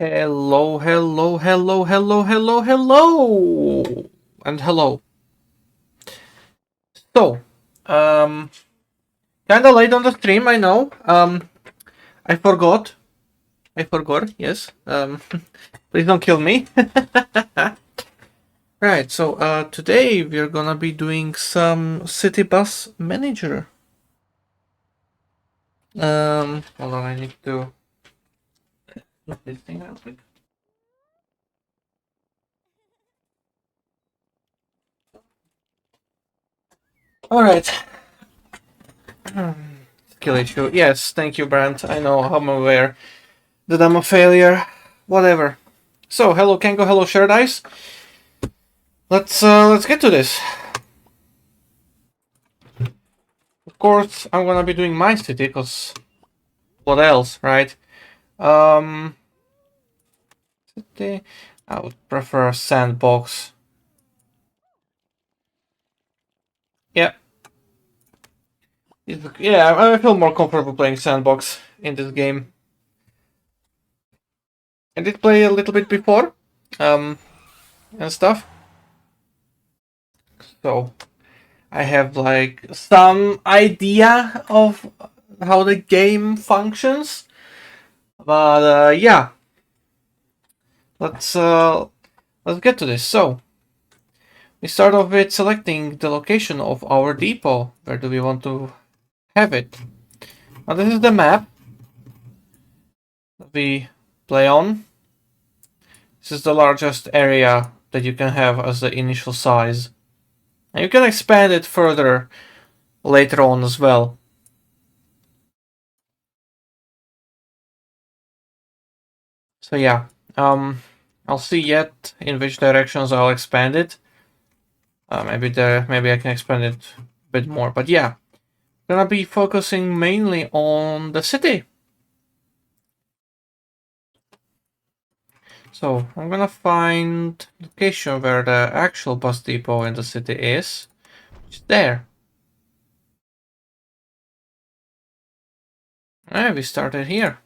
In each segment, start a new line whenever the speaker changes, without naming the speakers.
Hello, hello, hello, hello, hello, hello, and hello. So, um, kind of late on the stream, I know. I forgot. I forgot. Yes. Please don't kill me. Right. So, today we're gonna be doing some city bus manager. Hold on. I need to look this thing real quick. All right. Skill issue. Yes. Thank you, Brent. I know. I'm aware that I'm a failure. Whatever. So, hello Kengo, hello Sharedice. Let's get to this. Of course, I'm gonna be doing my city, cause what else, right? City. I would prefer a sandbox. Yeah, yeah, I feel more comfortable playing sandbox in this game. I did play a little bit before, um, and stuff. So I have like some idea of how the game functions. But yeah, let's uh, let's get to this. So we start off with selecting the location of our depot. Where do we want to have it? Now this is the map that we play on. This is the largest area that you can have as the initial size. And you can expand it further later on as well. So yeah, I'll see yet in which directions I'll expand it. Maybe I can expand it a bit more. But yeah, gonna be focusing mainly on the city. So I'm gonna find location where the actual bus depot in the city is. It's there. And we started here.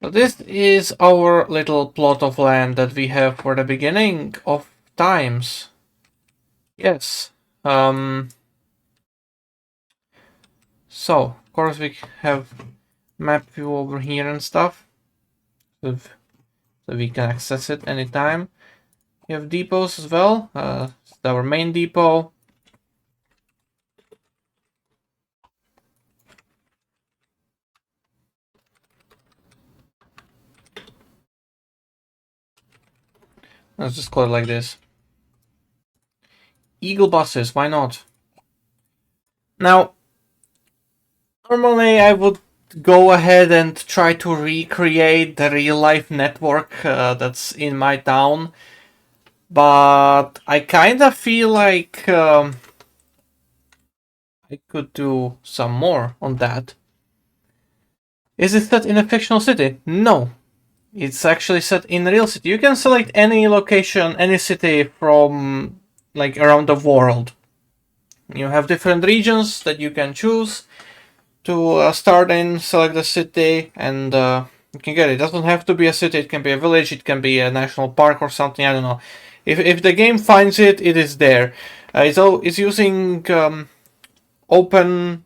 So this is our little plot of land that we have for the beginning of times. Yes. So of course we have map view over here and stuff. So we can access it anytime. We have depots as well. Our main depot. Let's just call it like this. Eagle buses, why not? Now, normally I would go ahead and try to recreate the real life network that's in my town, but I kind of feel like I could do some more on that. Is it set in a fictional city? No. It's actually set in a real city. You can select any location, any city from like around the world. You have different regions that you can choose to start in, select the city, and you can get it. It doesn't have to be a city, it can be a village, it can be a national park or something, I don't know. If the game finds it, it is there. It's using open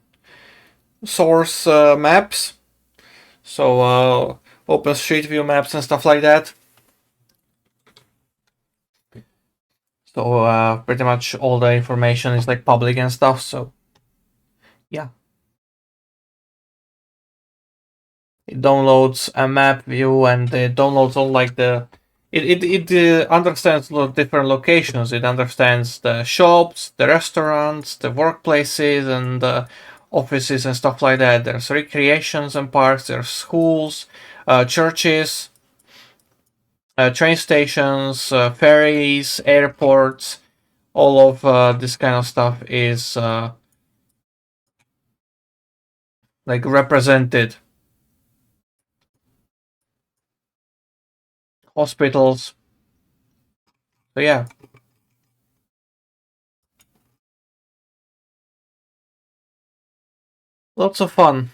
source maps, so open Street View maps and stuff like that. So pretty much all the information is like public and stuff, so yeah. It downloads a map view and it downloads all like the it understands different locations. It understands the shops, the restaurants, the workplaces, and the offices and stuff like that. There's recreations and parks. There's schools, churches, train stations, ferries, airports. All of this kind of stuff is like represented. Hospitals. So yeah. Lots of fun.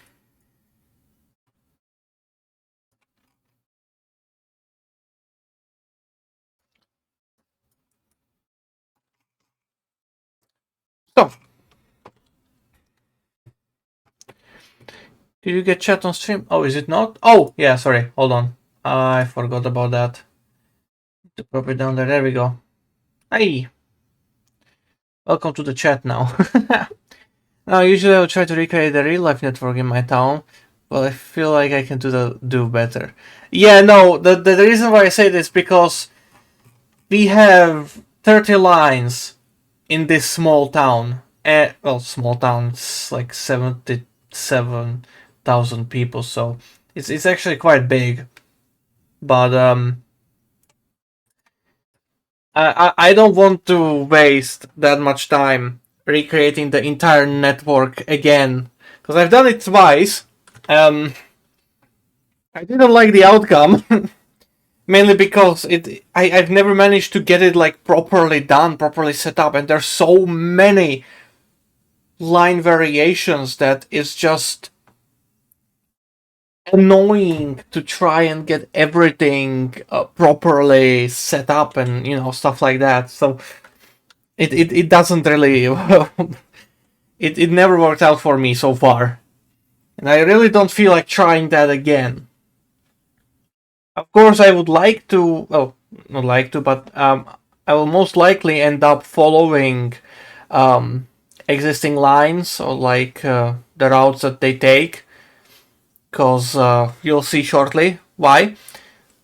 Did you get chat on stream? Oh, is it not? Oh, yeah, sorry. Hold on. I forgot about that. To pop it down there. There we go. Hey! Welcome to the chat now. Now, usually I would try to recreate the real-life network in my town, but I feel like I can do better. Yeah, no, the reason why I say this because we have 30 lines in this small town. Well, small town, it's like 77,000 people, so it's actually quite big. But I don't want to waste that much time recreating the entire network again, because I've done it twice. I didn't like the outcome, mainly because I've never managed to get it like properly done, properly set up, and there's so many line variations that it's just annoying to try and get everything properly set up and stuff like that. So it doesn't really it never worked out for me so far, and I really don't feel like trying that again. Of course, I would like to. Well, not like to, but I will most likely end up following existing lines or like the routes that they take, because you'll see shortly why.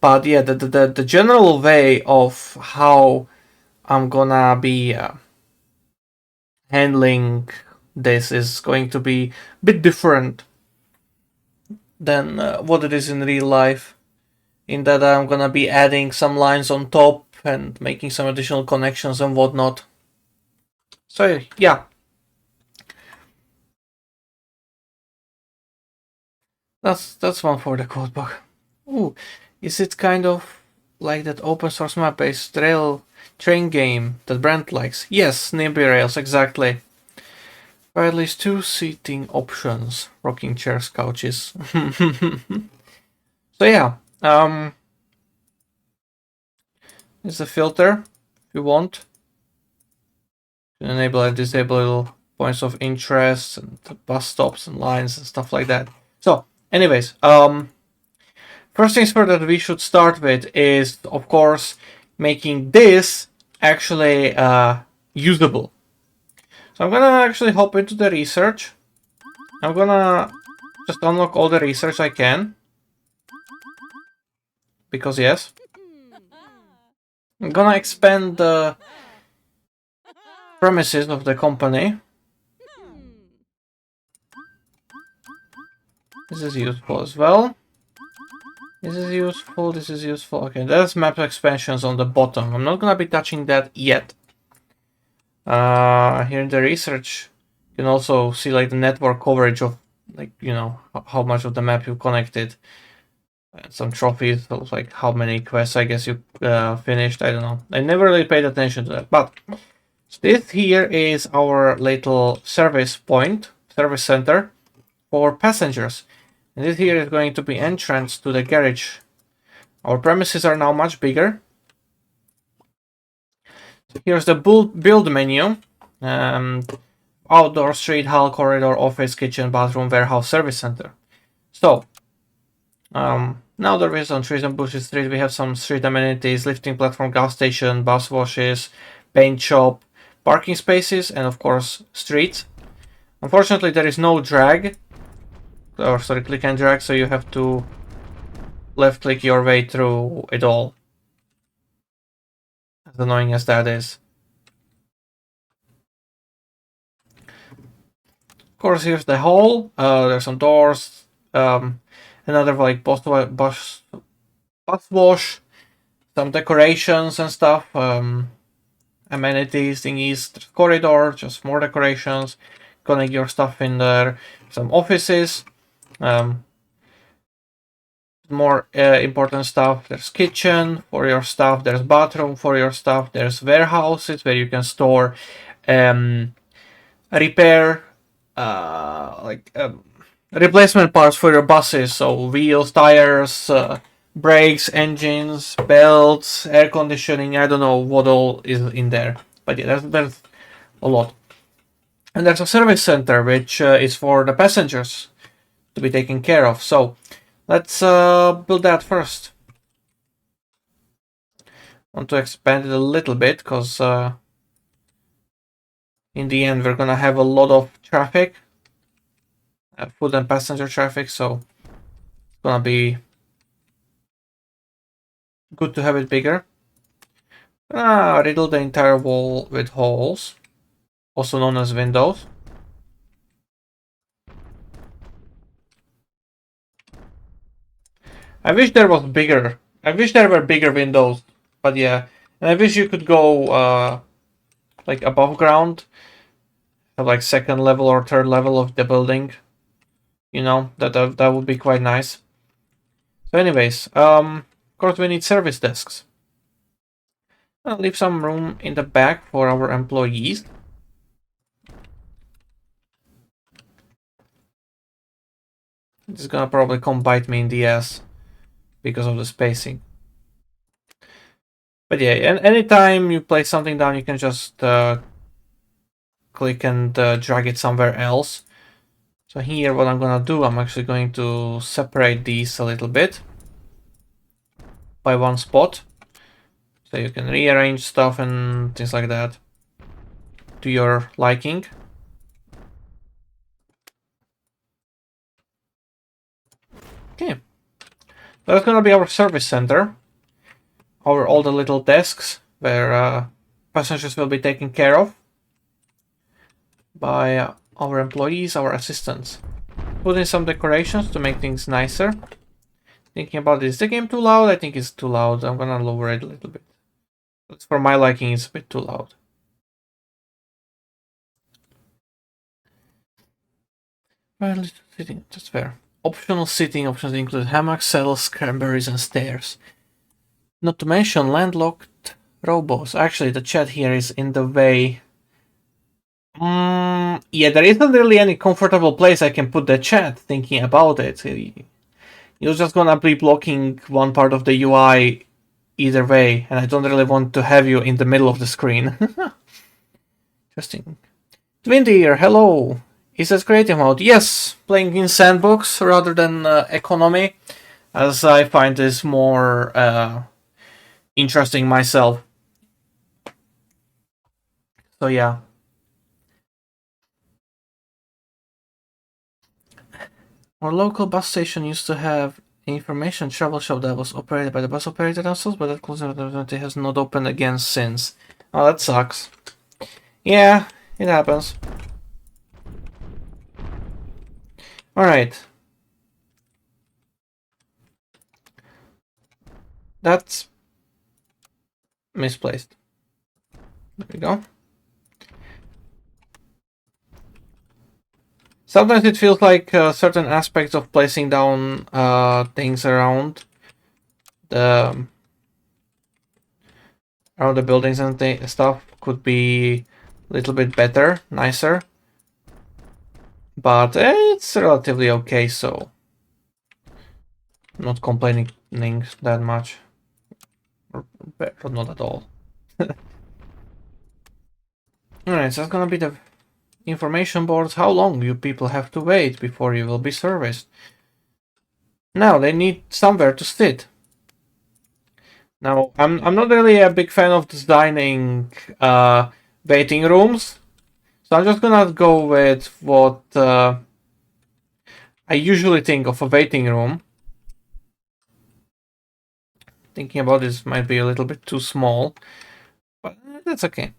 But yeah, the general way of how I'm gonna be handling this is going to be a bit different than what it is in real life, in that I'm gonna be adding some lines on top and making some additional connections and whatnot. So yeah, that's one for the codebook. Ooh, is it kind of like that open source map-based train game that Brent likes? Yes, NIMBY Rails, exactly. Or at least 2 seating options, rocking chairs, couches. So yeah, it's a filter if you want. Enable and disable points of interest and bus stops and lines and stuff like that. So anyways, first things first that we should start with is, of course, making this actually usable. So I'm gonna actually hop into the research. I'm gonna just unlock all the research I can, because yes. I'm gonna expand the premises of the company. This is useful as well. This is useful, this is useful. Okay, there's map expansions on the bottom. I'm not gonna be touching that yet. Here in the research, you can also see like the network coverage of, like, how much of the map you connected. Some trophies, so like how many quests I guess you finished. I don't know. I never really paid attention to that. But this here is our little service center for passengers. And this here is going to be entrance to the garage. Our premises are now much bigger. So here's the build menu. Outdoor, street, hall, corridor, office, kitchen, bathroom, warehouse, service center. So now there is on Trees and Bushes Street, we have some street amenities, lifting platform, gas station, bus washes, paint shop, parking spaces, and of course streets. Unfortunately, there is no drag, or sorry, click and drag, so you have to left click your way through it all. As annoying as that is. Of course, here's the hall. There's some doors. Another like bus wash, some decorations and stuff. Amenities, thingies, corridor, just more decorations. Connect your stuff in there. Some offices. More important stuff. There's kitchen for your stuff. There's bathroom for your stuff. There's warehouses where you can store repair replacement parts for your buses. So wheels, tires, brakes, engines, belts, air conditioning. I don't know what all is in there, but yeah, there's a lot. And there's a service center which is for the passengers to be taken care of. So let's build that first. I want to expand it a little bit because in the end we're gonna have a lot of traffic, food and passenger traffic, so it's gonna be good to have it bigger. Riddle the entire wall with holes, also known as windows. I wish there was bigger. I wish there were bigger windows, but yeah. And I wish you could go like above ground, have like second level or third level of the building. You know, that would be quite nice. So anyways, of course we need service desks. I'll leave some room in the back for our employees. This is gonna probably come bite me in the ass because of the spacing. But yeah, and anytime you place something down, you can just click and drag it somewhere else. So here, what I'm gonna do, I'm actually going to separate these a little bit by one spot. So you can rearrange stuff and things like that to your liking. Okay, that's gonna be our service center. All the little desks where passengers will be taken care of by our employees, our assistants. Put in some decorations to make things nicer. Thinking about this, is the game too loud? I think it's too loud. I'm gonna lower it a little bit. But for my liking, it's a bit too loud. Well, sitting, that's fair. Optional seating options include hammocks, saddles, cranberries, and stairs. Not to mention landlocked robots. Actually, the chat here is in the way. Yeah, there isn't really any comfortable place I can put the chat, thinking about it. You're just gonna be blocking one part of the UI either way, and I don't really want to have you in the middle of the screen. Interesting. Twin Deer, hello. Is that creative mode? Yes, playing in sandbox rather than economy, as I find this more interesting myself. So yeah. Our local bus station used to have an information travel shop that was operated by the bus operator themselves, but that closed has not opened again since. Oh, that sucks. Yeah, it happens. Alright. That's misplaced. There we go. Sometimes it feels like certain aspects of placing down things around the buildings and stuff could be a little bit better, nicer, but it's relatively okay. So I'm not complaining that much, or not at all. Alright, so that's gonna be the information boards. How long you people have to wait before you will be serviced? Now they need somewhere to sit. Now I'm not really a big fan of designing waiting rooms, so I'm just gonna go with what I usually think of a waiting room. Thinking about this might be a little bit too small, but that's okay.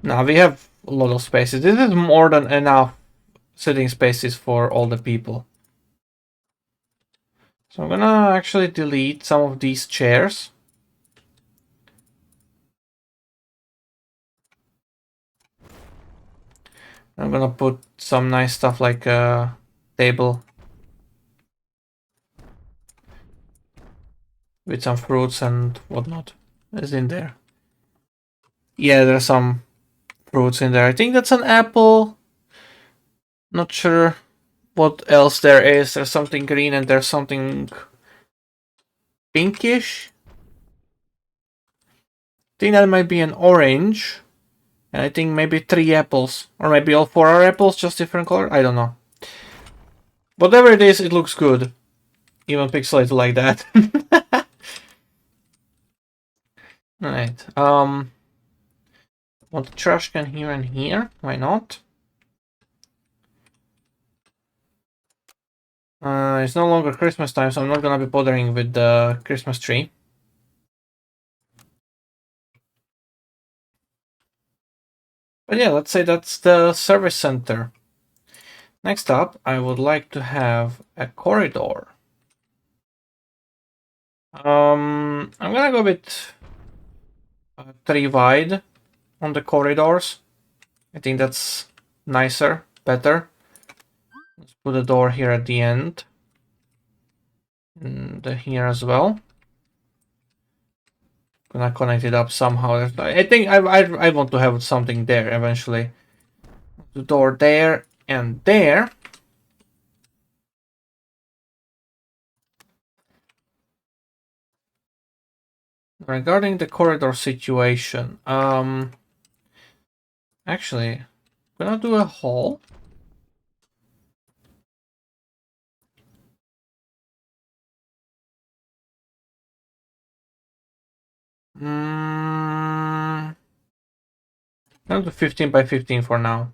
Now we have a lot of spaces. This is more than enough sitting spaces for all the people. So I'm gonna actually delete some of these chairs. I'm gonna put some nice stuff like a table with some fruits and whatnot is in there. Yeah, there's some fruits in there. I think that's an apple. Not sure. what else there is. There's something green and there's something pinkish. I think that might be an orange. And I think maybe 3 apples. Or maybe all 4 are apples, just different color. I don't know. Whatever it is, it looks good. Even pixelated like that. Alright. Want the trash can here and here. Why not? It's no longer Christmas time, so I'm not gonna be bothering with the Christmas tree. But yeah, let's say that's the service center. Next up, I would like to have a corridor. I'm gonna go with 3 wide on the corridors. I think that's nicer, better. Let's put a door here at the end. And here as well. Gonna connect it up somehow. I think I want to have something there eventually. The door there and there. Regarding the corridor situation, actually, I'm gonna do a hall. I'll do 15 by 15 for now.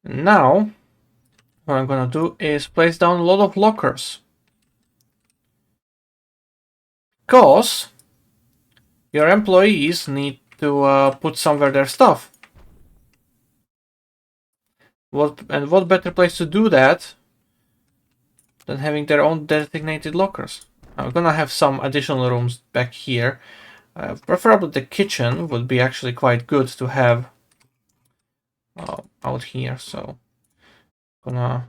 Now, what I'm gonna do is place down a lot of lockers. Because your employees need to put somewhere their stuff. What better place to do that than having their own designated lockers? I'm gonna have some additional rooms back here. Preferably the kitchen would be actually quite good to have out here, so gonna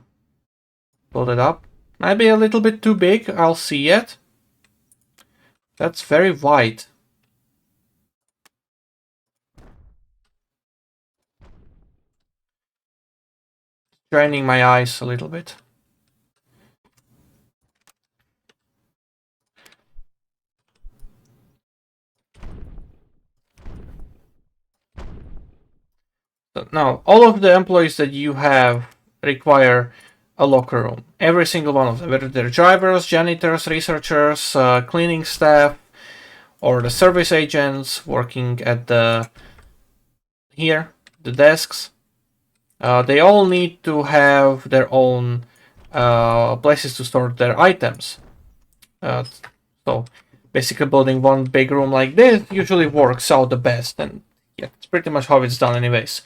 build it up. Might be a little bit too big, I'll see it. That's very wide. Draining my eyes a little bit. So now, all of the employees that you have require a locker room. Every single one of them, whether they're drivers, janitors, researchers, cleaning staff, or the service agents working at the desks. They all need to have their own places to store their items. So basically building one big room like this usually works out the best, and yeah, it's pretty much how it's done anyways.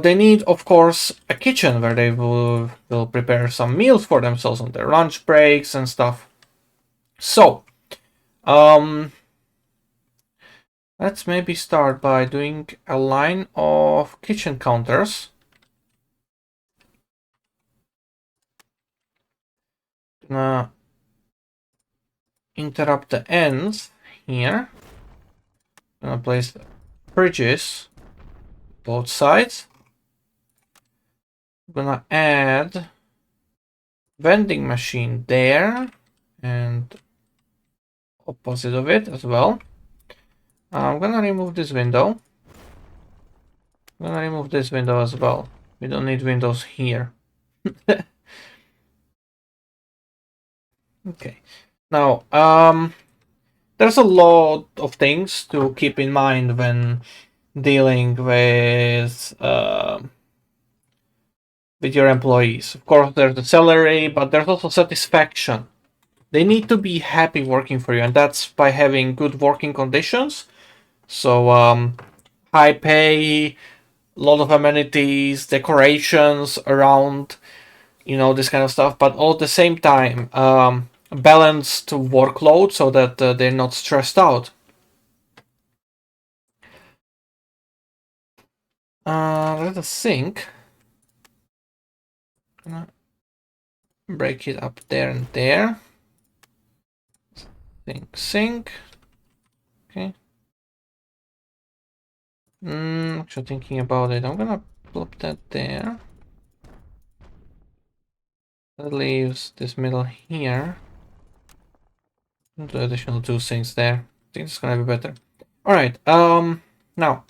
They need, of course, a kitchen where they will prepare some meals for themselves on their lunch breaks and stuff. So, let's maybe start by doing a line of kitchen counters. Gonna interrupt the ends here. Gonna place fridges both sides. I'm gonna add vending machine there and opposite of it as well. I'm gonna remove this window. I'm gonna remove this window as well. We don't need windows here. Okay. Now, there's a lot of things to keep in mind when dealing with your employees. Of course, there's the salary, but there's also satisfaction. They need to be happy working for you, and that's by having good working conditions. So, high pay, a lot of amenities, decorations around, this kind of stuff, but all at the same time, balanced workload so that they're not stressed out. Let us think. Gonna break it up there and there. Sink. Okay. Actually thinking about it, I'm gonna plop that there. That leaves this middle here. Do additional 2 things there. I think it's gonna be better. Alright, now.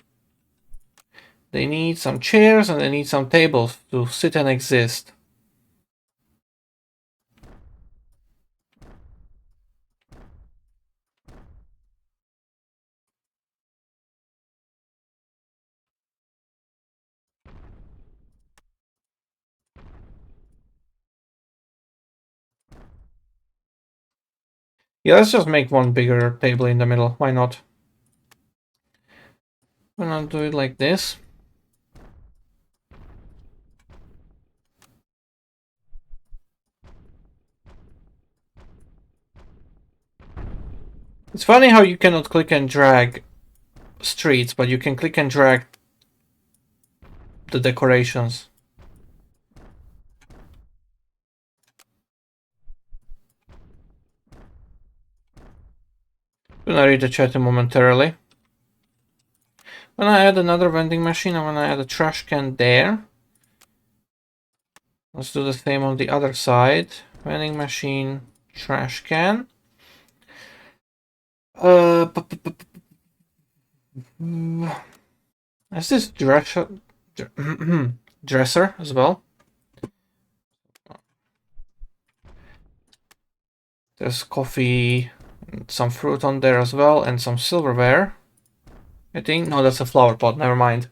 They need some chairs and they need some tables to sit and exist. Yeah, let's just make one bigger table in the middle. Why not? I'm gonna do it like this. It's funny how you cannot click and drag streets, but you can click and drag the decorations. I'm gonna read the chat momentarily. I'm gonna add another vending machine. I'm gonna add a trash can there. Let's do the same on the other side. Vending machine, trash can. Is this dresser dresser as well? There's coffee, and some fruit on there as well, and some silverware. I think no, that's a flower pot. Never mind.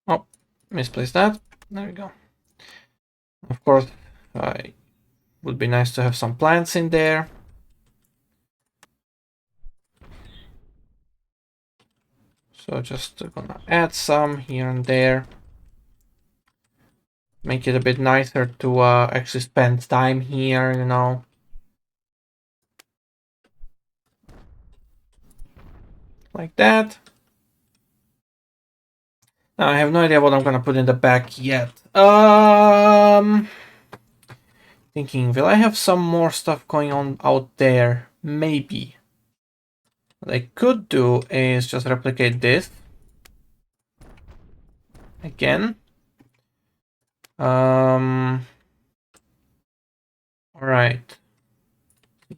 Oh, misplaced that. There we go. Of course, it would be nice to have some plants in there. So just gonna add some here and there. Make it a bit nicer to actually spend time here, you know. Like that. Now I have no idea what I'm gonna put in the back yet. Thinking, will I have some more stuff going on out there? Maybe. What I could do is just replicate this. Again. Alright.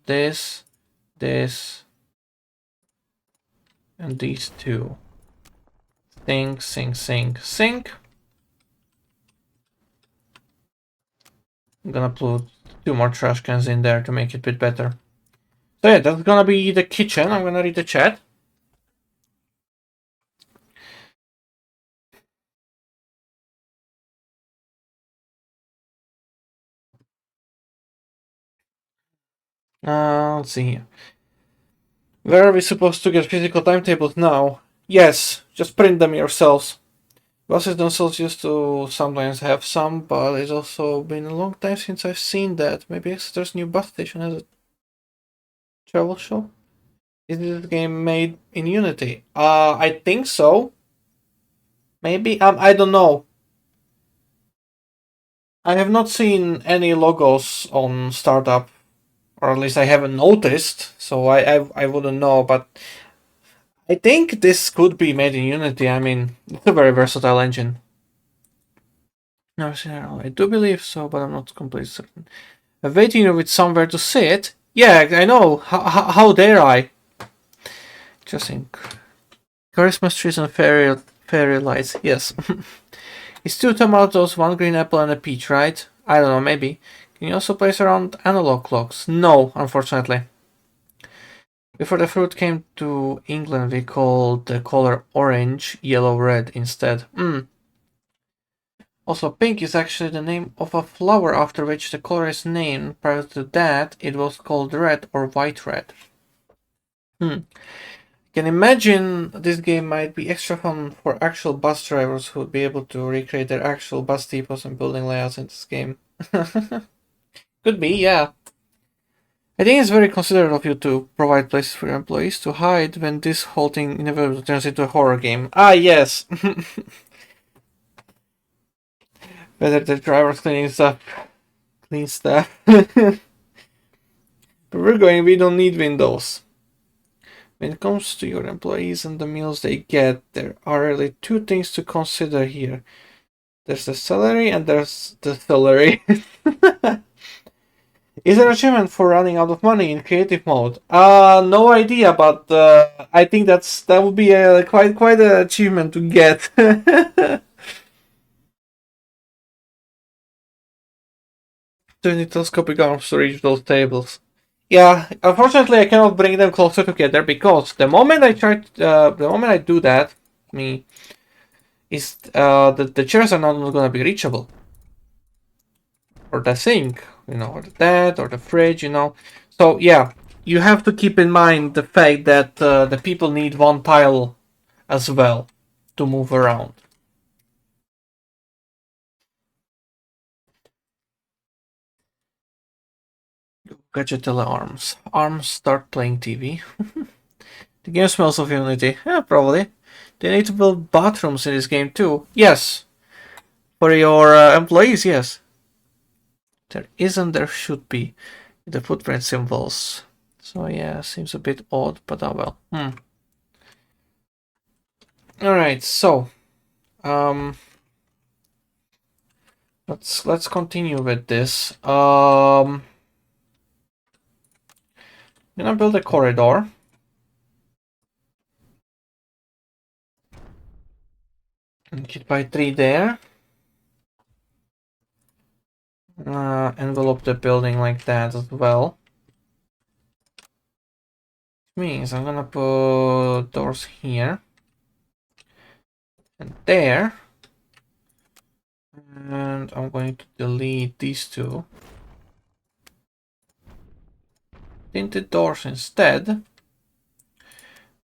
This, and these two. Sync, sync, sync, sync. I'm gonna put 2 more trash cans in there to make it a bit better. So yeah, that's gonna be the kitchen. I'm gonna read the chat. Let's see here. Where are we supposed to get physical timetables now? Yes, just print them yourselves. Buses themselves used to sometimes have some, but it's also been a long time since I've seen that. Maybe Exeter's new bus station has a travel show? Is this game made in Unity? I think so. Maybe, I don't know. I have not seen any logos on Startup, or at least I haven't noticed, so I wouldn't know, but I think this could be made in Unity. I mean, it's a very versatile engine. No, I do believe so, but I'm not completely certain. Waiting with somewhere to sit? Yeah, I know. How dare I? Interesting. Christmas trees and fairy lights. Yes. It's 2 tomatoes, 1 green apple, and a peach, right? I don't know, maybe. Can you also place around analog clocks? No, unfortunately. Before the fruit came to England, we called the color orange, yellow, red instead. Also, pink is actually the name of a flower after which the color is named. Prior to that, it was called red or white red. Can imagine this game might be extra fun for actual bus drivers who would be able to recreate their actual bus depots and building layouts in this game. Could be, yeah. I think it's very considerate of you to provide places for your employees to hide when this whole thing inevitably turns into a horror game. Ah, yes. Whether the drivers clean stuff. we don't need windows. When it comes to your employees and the meals they get, there are really two things to consider here. There's the salary and there's the salary. Is there an achievement for running out of money in creative mode? No idea, but I think that would be a quite an achievement to get. 20 telescopic arms to reach those tables. Yeah, unfortunately, I cannot bring them closer together because the moment I do that, the chairs are not going to be reachable, or the sink, or the bed, or the fridge, So yeah, you have to keep in mind the fact that the people need one tile as well to move around. Gadgetilla arms. Arms start playing TV. The game smells of Unity. Yeah, probably. They need to build bathrooms in this game too. Yes. For your employees, yes. There isn't, there should be. The footprint symbols. So yeah, seems a bit odd, but oh well. Alright, so let's continue with this. I'm gonna build a corridor. And get by 3 there. Envelope the building like that as well. Which means I'm gonna put doors here and there. And I'm going to delete these two. Tinted doors instead.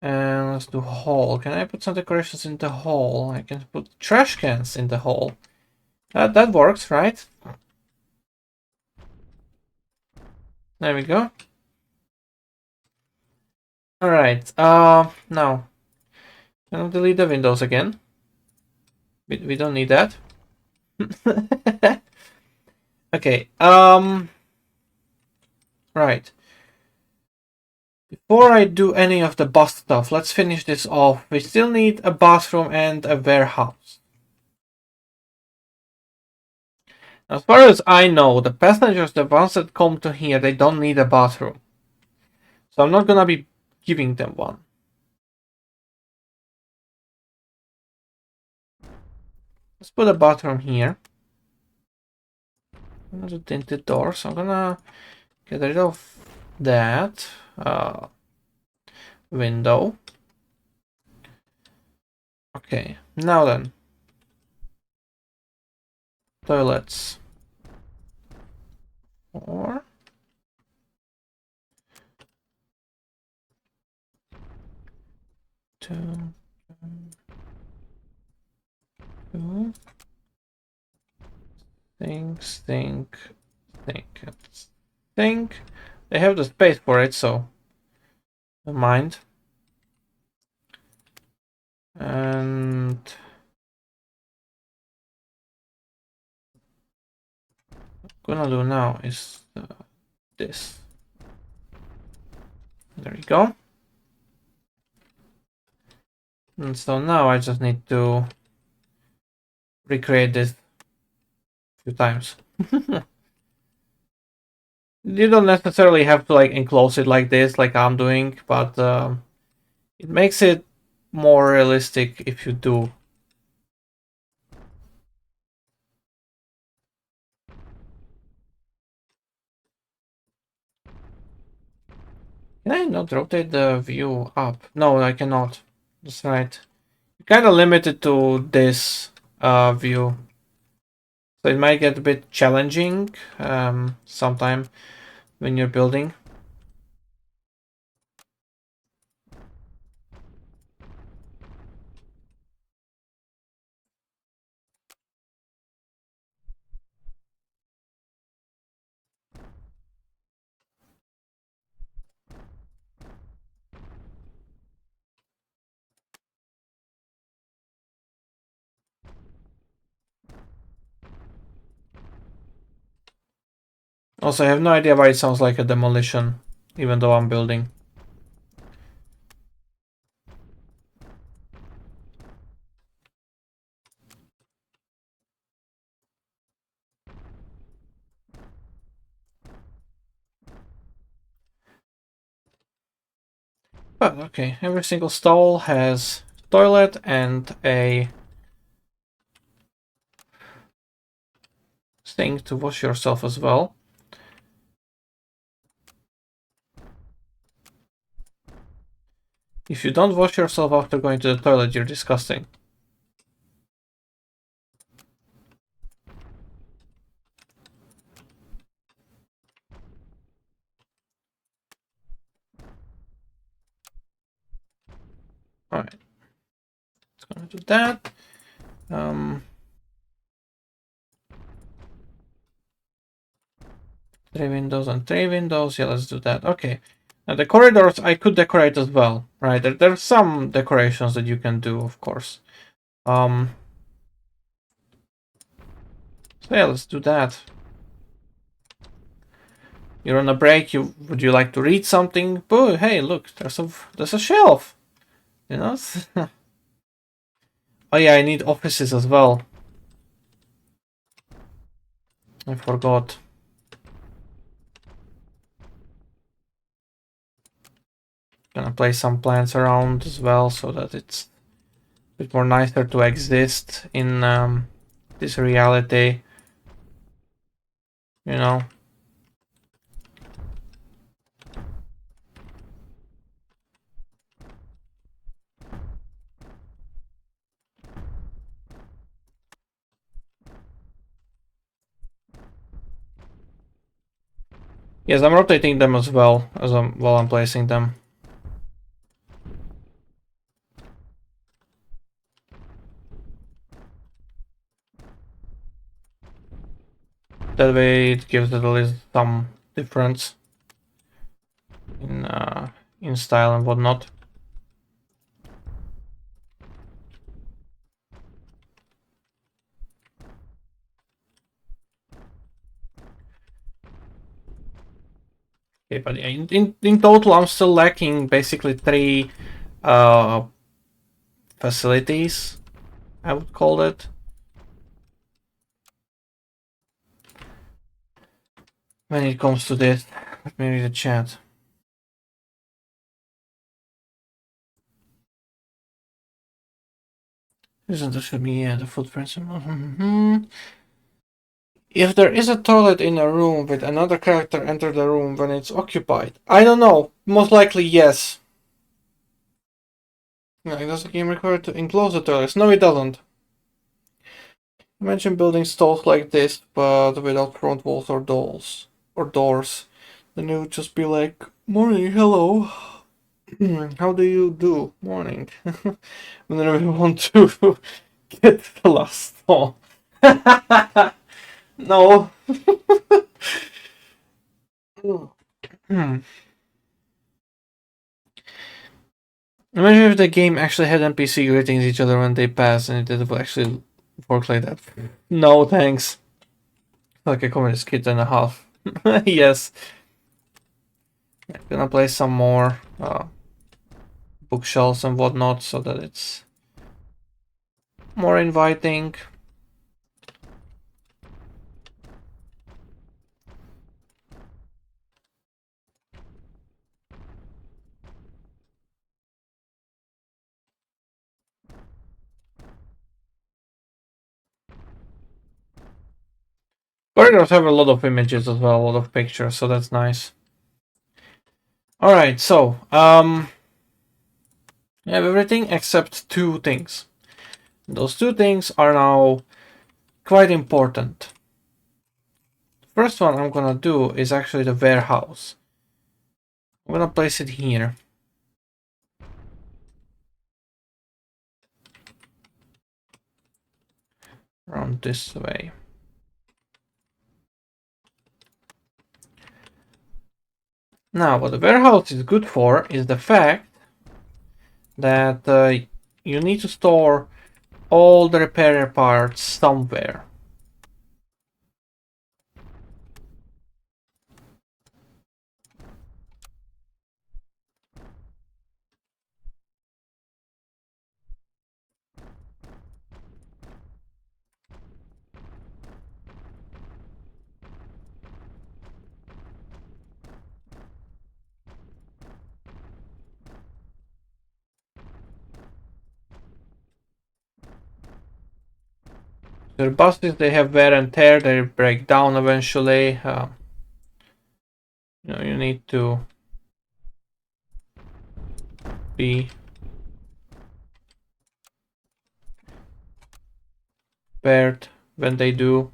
And let's do hall. Can I put some decorations in the hall? I can put trash cans in the hall. That works, right? There we go. Alright, now. I'll delete the windows again. We don't need that. Okay, right. Before I do any of the bus stuff, let's finish this off. We still need a bathroom and a warehouse. As far as I know, the passengers, the ones that come to here, they don't need a bathroom. So I'm not gonna be giving them one. Let's put a bathroom here. Another tinted door, so I'm gonna get rid of that window. Okay, now then. Toilets. 4. 2. 2. Think. They have the space for it, so never mind. And what I'm gonna do now is this. There you go. And so now I just need to recreate this a few times. You don't necessarily have to like enclose it like this, like I'm doing, but it makes it more realistic if you do. Can I not rotate the view up? No, I cannot. That's right. You're kind of limited to this view. So it might get a bit challenging sometime when you're building. Also, I have no idea why it sounds like a demolition. even though I'm building. But okay, every single stall has toilet and a thing to wash yourself as well. If you don't wash yourself after going to the toilet, you're disgusting. Alright. It's gonna do that. 3 windows and 3 windows. Yeah, let's do that. Okay. Now the corridors I could decorate as well, right? There's some decorations that you can do, of course. So yeah, let's do that. You're on a break. Would you like to read something? Oh, hey, look, there's a shelf. You know. Oh yeah, I need offices as well. I forgot. Gonna place some plants around as well so that it's a bit more nicer to exist in this reality. You know. Yes, I'm rotating them as well while I'm placing them. That way it gives it at least some difference in style and whatnot. Okay, but in total I'm still lacking basically 3 facilities, I would call it. When it comes to this, let me read the chat. Isn't this for me? Yeah, the footprints. If there is a toilet in a room with another character enter the room when it's occupied, I don't know. Most likely yes. Like, does the game require to enclose the toilets? No, it doesn't. Imagine building stalls like this, but without front walls or doors. Then it would just be like, morning, hello. How do you do? Morning. And then we want to get the last stall. No. Hmm. Imagine if the game actually had NPC greeting each other when they pass and it would actually work like that. No, thanks. Like a communist kid and a half. Yes. I'm gonna place some more bookshelves and whatnot so that it's more inviting. Corridors have a lot of images as well, a lot of pictures, so that's nice. Alright, so I have everything except 2 things. Those 2 things are now quite important. First one I'm gonna do is actually the warehouse. I'm gonna place it here. Around this way. Now, what the warehouse is good for is the fact that you need to store all the repair parts somewhere. The buses, they have wear and tear, they break down eventually. You need to be prepared when they do.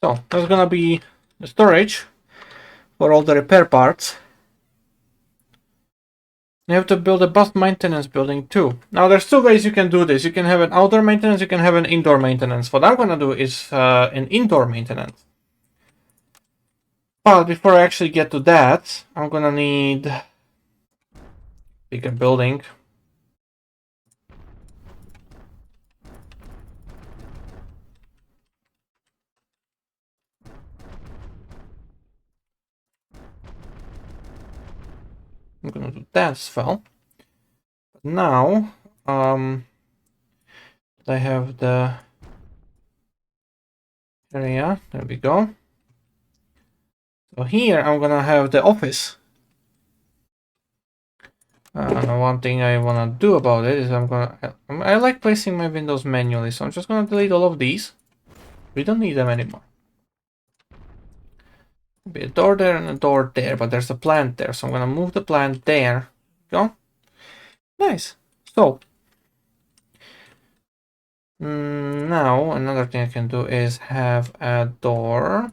So that's gonna be the storage for all the repair parts. You have to build a bus maintenance building too. Now there's two ways you can do this. You can have an outdoor maintenance, you can have an indoor maintenance. What I'm gonna do is an indoor maintenance. But before I actually get to that, I'm gonna need a bigger building. I'm gonna do that as well. But now, I have the area. There we go. So here I'm gonna have the office. One thing I wanna do about it is I like placing my windows manually, so I'm just gonna delete all of these. We don't need them anymore. Be a door there and a door there, but there's a plant there, so I'm gonna move the plant there. Go. Nice. So now another thing I can do is have a door.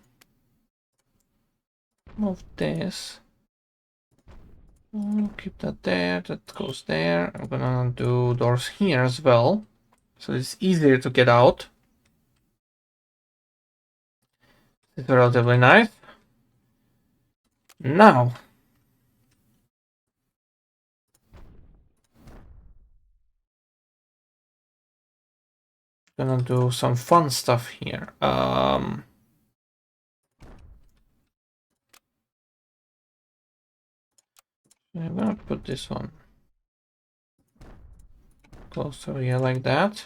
Move this. Keep that there. That goes there. I'm gonna do doors here as well, so it's easier to get out. It's relatively nice. Now, gonna do some fun stuff here. I'm gonna put this one closer here like that.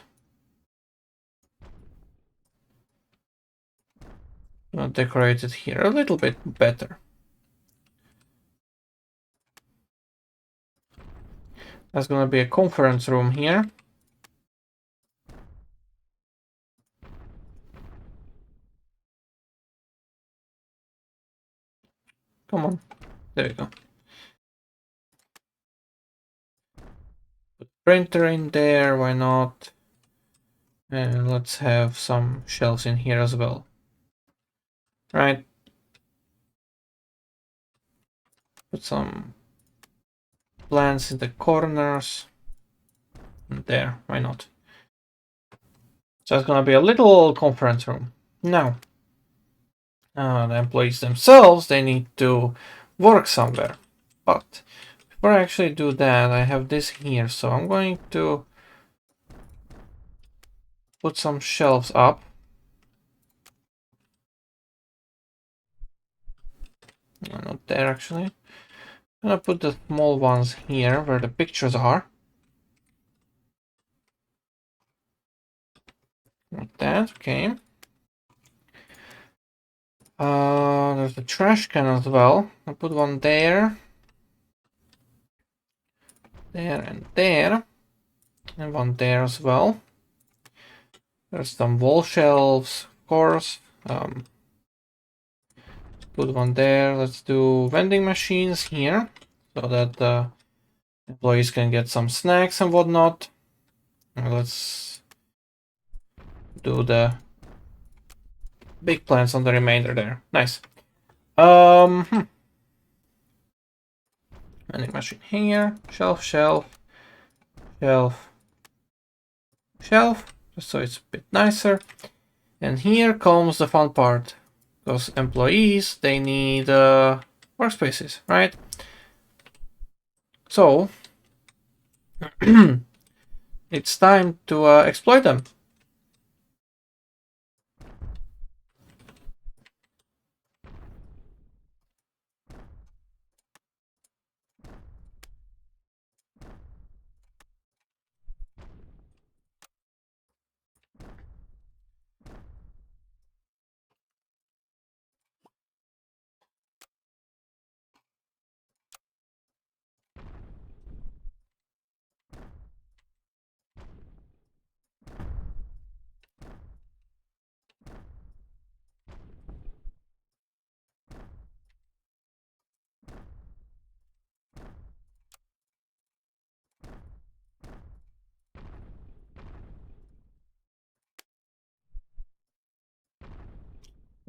I'm gonna decorate it here a little bit better. There's gonna be a conference room here. Come on. There we go. Put printer in there, why not? And let's have some shelves in here as well. Right. Put some plants in the corners. And there, why not? So it's gonna be a little conference room. Now, the employees themselves, they need to work somewhere. But before I actually do that, I have this here. So I'm going to put some shelves up. Not there actually. I'm gonna put the small ones here where the pictures are. Like that, okay. There's a trash can as well. I'll put one there. There and there. And one there as well. There's some wall shelves, of course. Put one there. Let's do vending machines here so that the employees can get some snacks and whatnot. Let's do the big plants on the remainder there. Nice. Vending machine here. Shelf, shelf, shelf, shelf. Just so it's a bit nicer. And here comes the fun part. Because employees, they need workspaces, right? So it's time to exploit them.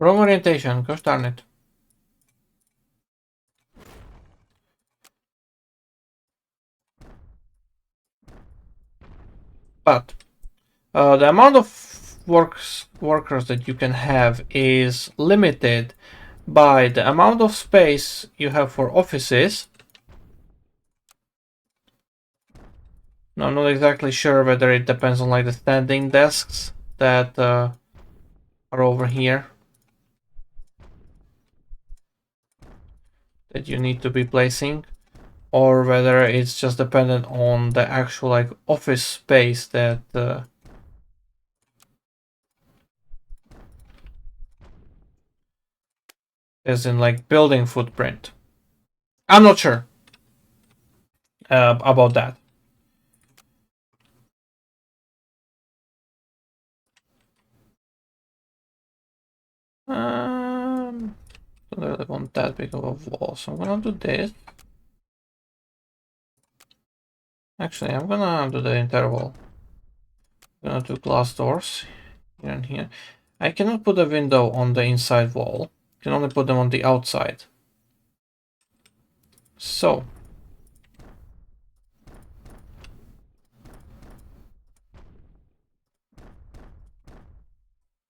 Wrong orientation, gosh darn it. But the amount of workers that you can have is limited by the amount of space you have for offices. Now, I'm not exactly sure whether it depends on like the standing desks that are over here that you need to be placing, or whether it's just dependent on the actual like office space that is in like building footprint. I'm not sure about that. Don't really want that big of a wall, so I'm gonna do this. Actually, I'm gonna do the interval. I'm gonna do glass doors here and here. I cannot put a window on the inside wall. I can only put them on the outside. So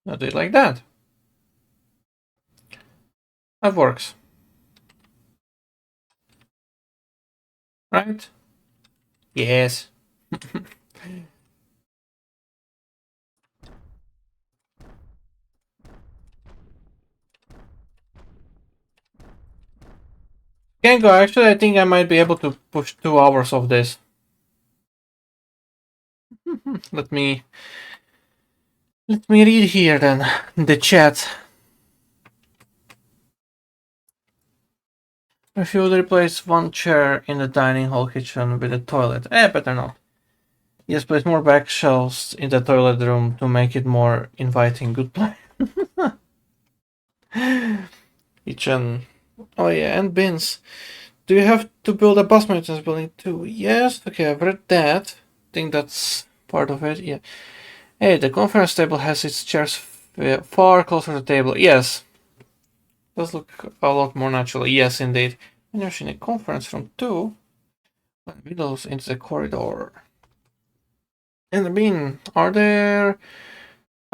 I'll do it like that. That works. Right? Yes. Can go. Actually, I think I might be able to push 2 hours of this. Let me read here then the chat. If you would replace one chair in the dining hall kitchen with a toilet, better not. Yes, place more back shelves in the toilet room to make it more inviting. Good plan. Kitchen. Oh yeah, and bins. Do you have to build a bus maintenance building too? Yes. Okay, I've read that. I think that's part of it. Yeah. Hey, the conference table has its chairs far closer to the table. Yes. Does look a lot more natural. Yes, indeed. And you're in a conference room too. Windows into the corridor. And I mean, are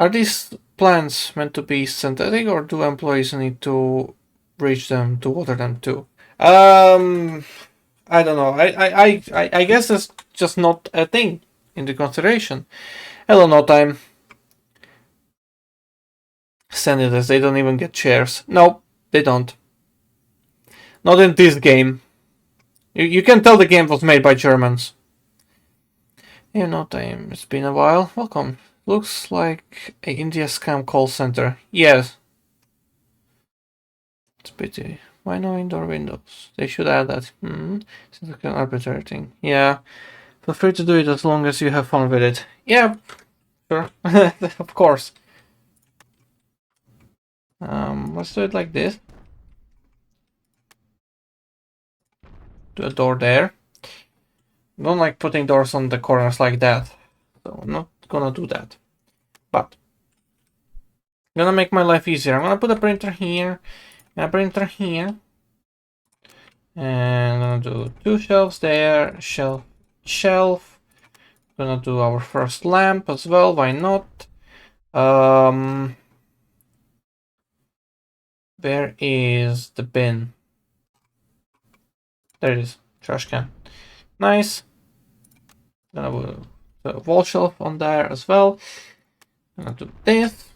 these plants meant to be synthetic, or do employees need to reach them to water them too? I don't know. I guess it's just not a thing in the consideration. Hello, no time. Senators, they don't even get chairs. No, they don't. Not in this game. You can tell the game was made by Germans. Yeah, no time. It's been a while. Welcome. Looks like a India scam call center. Yes. It's a pity. Why no indoor windows? They should add that. Seems like an arbitrary thing. Yeah. Feel free to do it as long as you have fun with it. Yeah, sure. Of course. Let's do it like this. Do a door there. Don't like putting doors on the corners like that. So I'm not gonna do that. But I'm gonna make my life easier. I'm gonna put a printer here, a printer here. And I'm gonna do 2 shelves there, shelf. Gonna do our first lamp as well, why not? Where is the bin? There it is, trash can. Nice. Gonna put a wall shelf on there as well. Gonna do this.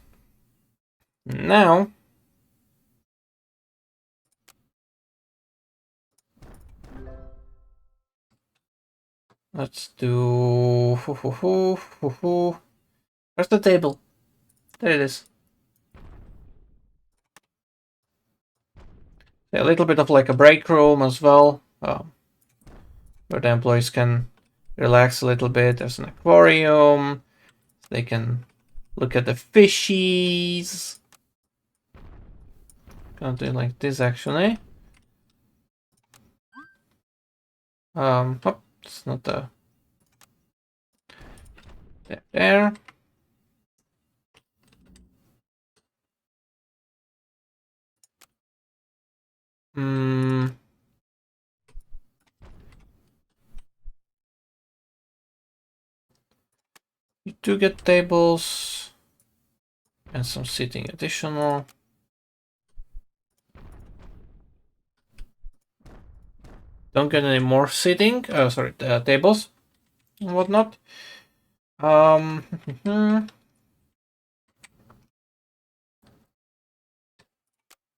Now, let's do. Where's the table? There it is. A little bit of like a break room as well, where the employees can relax a little bit. There's an aquarium. They can look at the fishies. Gonna do it like this actually. Oh, it's not the there. You do get tables and some seating additional. Don't get any more seating. Sorry, tables and whatnot.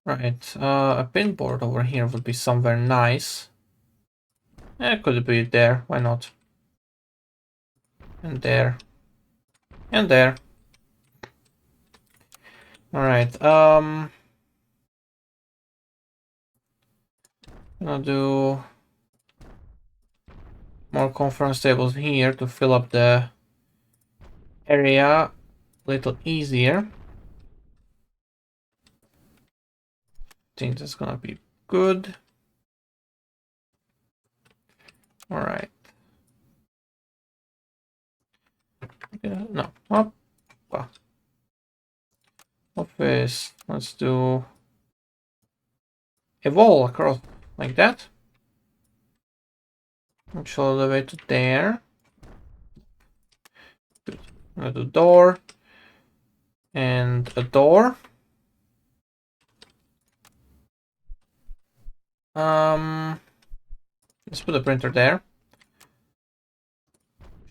Right. A pinboard over here would be somewhere nice. Could be there. Why not? And there. And there. Alright, I'll do more conference tables here to fill up the area a little easier. Think that's gonna be good. Alright. No. Up. Office. Let's do a wall across like that. Which all the way to there. Good. I'm gonna do door. And a door. Let's put a printer there.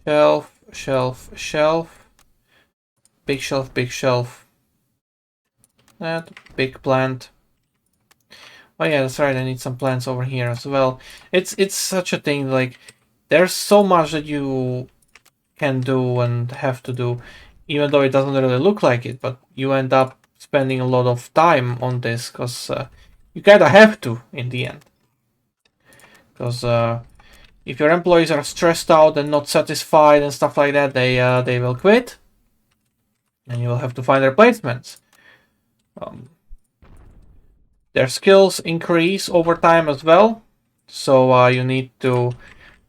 Shelf, shelf, shelf. Big shelf, big shelf. That big plant. Oh yeah, that's right. I need some plants over here as well. It's such a thing. Like, there's so much that you can do and have to do, even though it doesn't really look like it. But you end up spending a lot of time on this because you kinda have to in the end. Because if your employees are stressed out and not satisfied and stuff like that, they will quit, and you will have to find replacements. Their skills increase over time as well, so you need to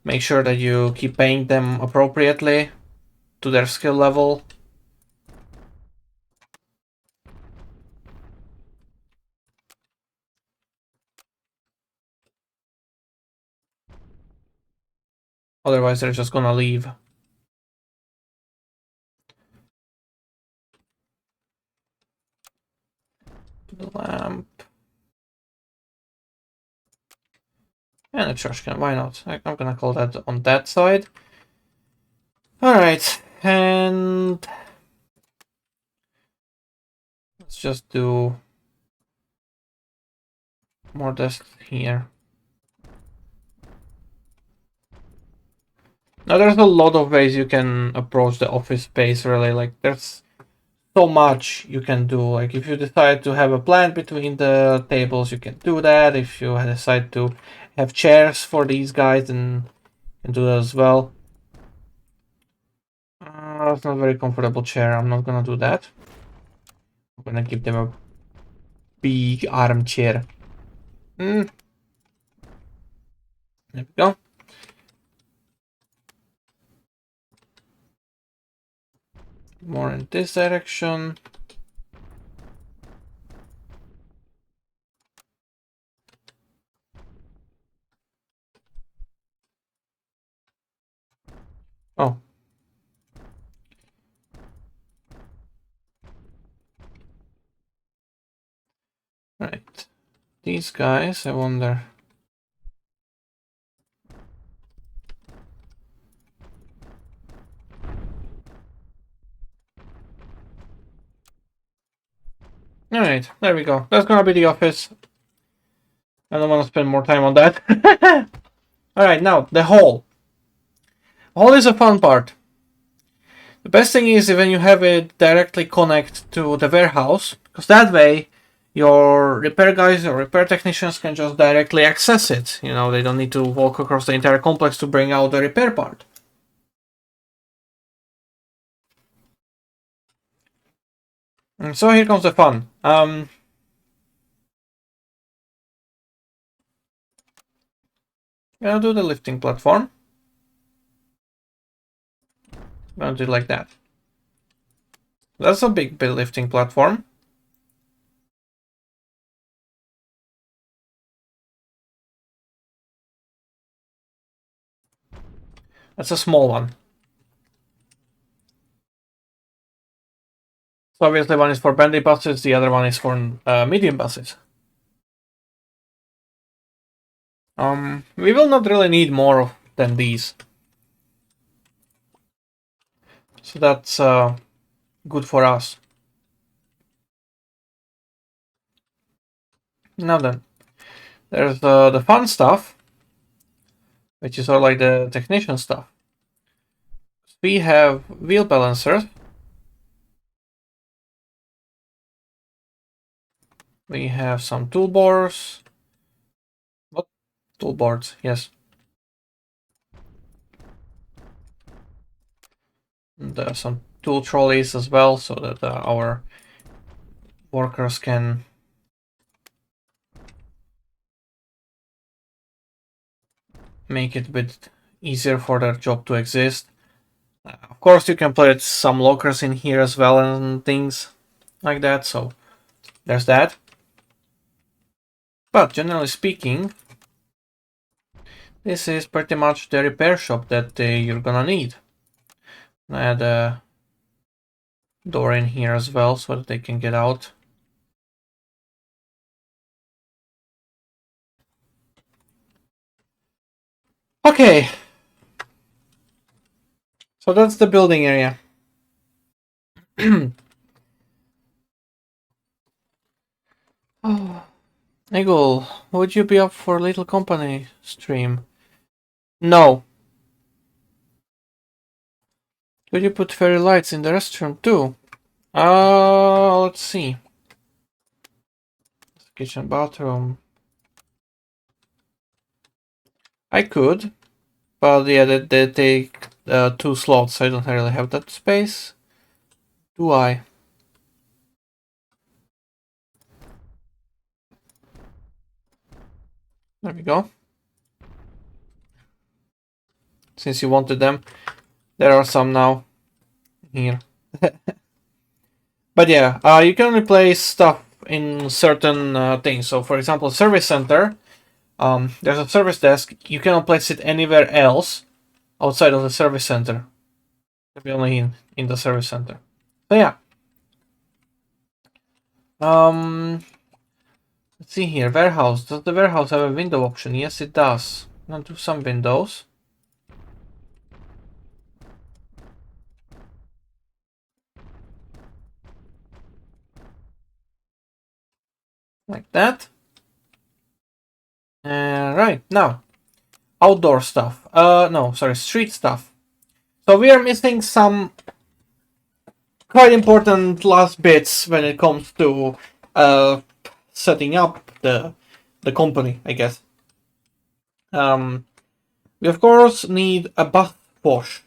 make sure that you keep paying them appropriately to their skill level. Otherwise, they're just gonna leave. The lamp. And a trash can, why not? I'm gonna call that on that side. Alright, and let's just do more desks here. Now there's a lot of ways you can approach the office space, really. Like, there's so much you can do. Like, if you decide to have a plant between the tables, you can do that. If you decide to have chairs for these guys, then you can do that as well. It's not a very comfortable chair. I'm not gonna do that. I'm gonna give them a big armchair. There we go. More in this direction. Oh. Right. These guys, I wonder. Alright, there we go. That's gonna be the office. I don't want to spend more time on that. Alright, now, the hall. Hall is a fun part. The best thing is when you have it directly connect to the warehouse, because that way your repair guys or repair technicians can just directly access it. You know, they don't need to walk across the entire complex to bring out the repair part. And so here comes the fun. Gonna do the lifting platform. Gonna do it like that. That's a big lifting platform. That's a small one. So obviously one is for bendy buses, the other one is for medium buses. We will not really need more than these. So that's good for us. Now then, there's the fun stuff, which is all like the technician stuff. We have wheel balancers. We have some toolbars. What? Toolboards, yes. And some tool trolleys as well, so that our workers can make it a bit easier for their job to exist. Of course, you can put some lockers in here as well and things like that, so there's that. But generally speaking, this is pretty much the repair shop that you're gonna need. Add a door in here as well so that they can get out. Okay. So that's the building area. Oh, Eagle, would you be up for a little company stream? No. Could you put fairy lights in the restroom too? Let's see. Kitchen, bathroom. I could, but yeah, they take 2 slots. I don't really have that space. Do I? There we go. Since you wanted them, there are some now here. But yeah, you can replace stuff in certain things. So for example, service center, there's a service desk. You cannot place it anywhere else outside of the service center. It'll be only in the service center. So yeah. Let's see here. Warehouse. Does the warehouse have a window option? Yes, it does. I'll do some windows. Like that. Right, now. Outdoor stuff. No, sorry, street stuff. So we are missing some quite important last bits when it comes to setting up the company, I guess. We of course need a bus wash.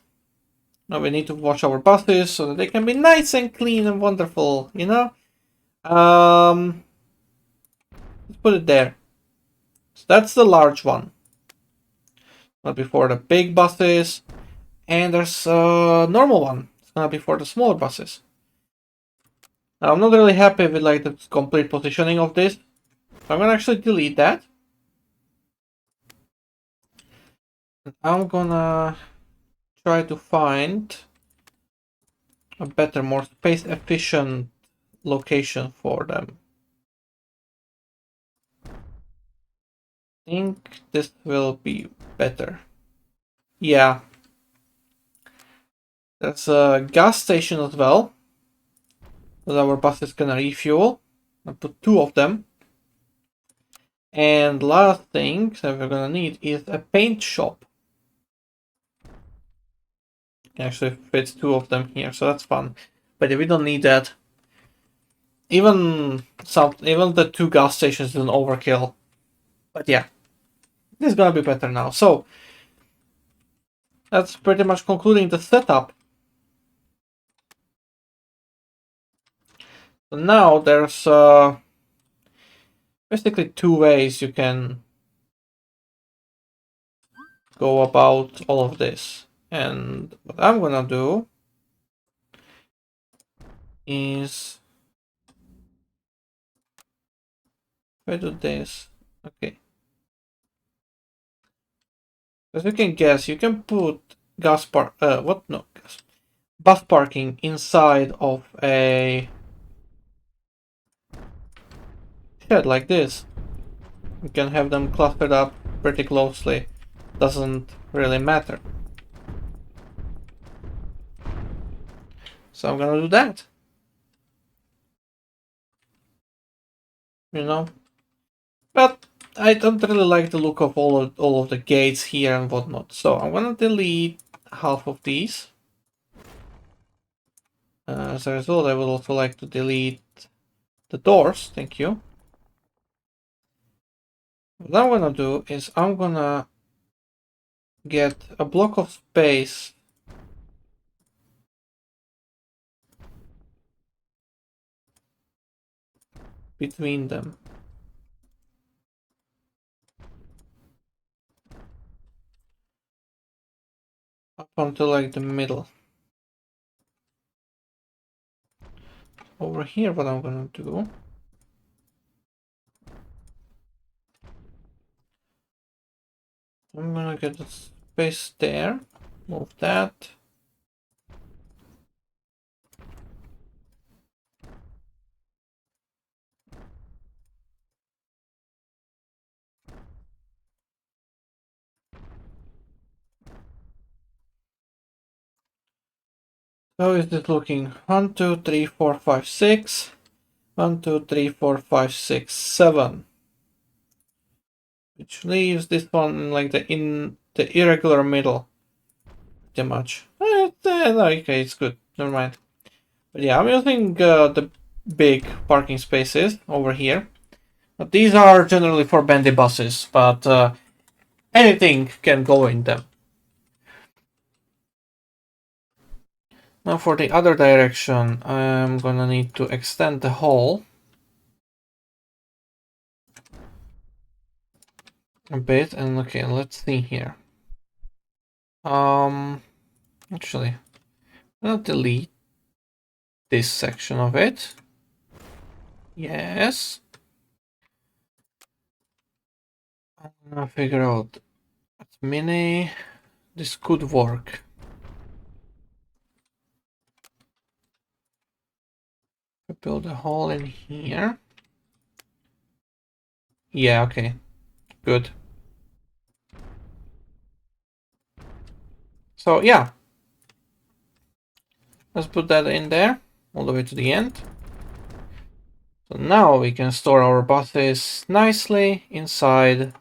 Now we need to wash our buses so that they can be nice and clean and wonderful, you know? Let's put it there. So that's the large one. Not before the big buses. And there's a normal one. It's gonna be for the smaller buses. Now, I'm not really happy with like the complete positioning of this. So I'm gonna actually delete that. I'm gonna try to find a better, more space efficient location for them. I think this will be better. Yeah. There's a gas station as well. That our buses can refuel. I'll put 2 of them. And last thing that we're gonna need is a paint shop. Actually fits 2 of them here, so that's fun. But we don't need that. Even the 2 gas stations is an overkill. But yeah, this is gonna be better now. So that's pretty much concluding the setup. So now there's basically 2 ways you can go about all of this. And what I'm gonna do is if I do this, okay. As you can guess, you can put gas park. What? No, gas. Bus parking inside of a shed like this. You can have them clustered up pretty closely. Doesn't really matter. So I'm gonna do that. You know, but I don't really like the look of all of the gates here and whatnot. So I'm gonna delete half of these. As a result, I would also like to delete the doors. Thank you. What I'm gonna do is I'm gonna get a block of space between them. Up until like the middle. Over here, what I'm gonna do, I'm gonna get the space there, move that. How is this looking? 1, 2, 3, 4, 5, 6. 1, 2, 3, 4, 5, 6, 7. Which leaves this one like in the irregular middle. Pretty much. Okay, it's good. Never mind. But yeah, I'm using the big parking spaces over here. But these are generally for bendy buses, but anything can go in them. Now for the other direction, I'm gonna need to extend the hall a bit, and okay, let's see here. Actually, I'll delete this section of it. Yes. I'm gonna figure out at mini this could work. Build a hole in here. Yeah, okay. Good. So yeah. Let's put that in there all the way to the end. So now we can store our buses nicely inside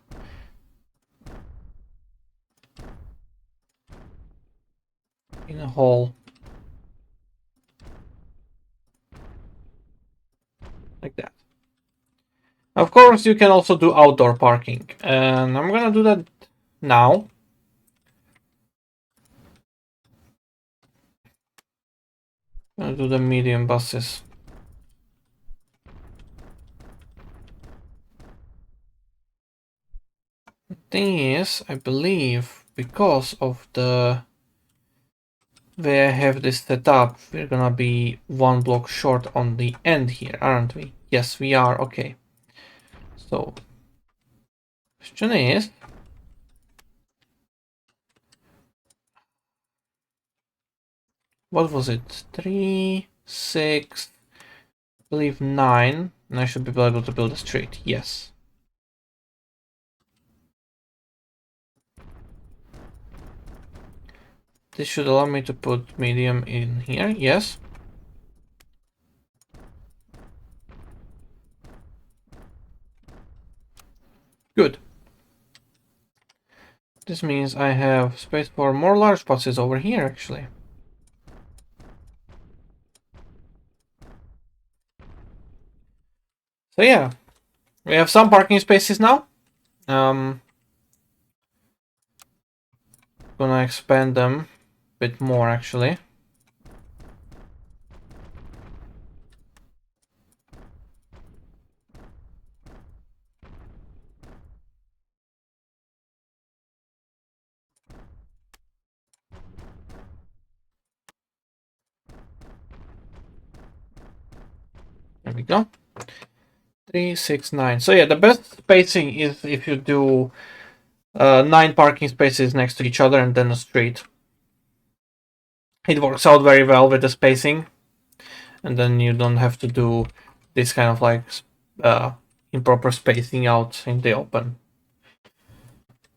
in a hole. Like that. Of course, you can also do outdoor parking, and I'm gonna do that now. I'm gonna do the medium buses. The thing is, I believe because of the way I have this set up, we're gonna be one block short on the end here, aren't we? Yes, we are. Okay. So, question is, what was it? 3, 6, I believe 9, and I should be able to build a street. Yes. This should allow me to put medium in here. Yes. Good. This means I have space for more large buses over here, actually. So yeah, we have some parking spaces now. Gonna expand them a bit more, actually. There we go. 3, 6, 9. So yeah, the best spacing is if you do 9 parking spaces next to each other and then a street. It works out very well with the spacing, and then you don't have to do this kind of like improper spacing out in the open.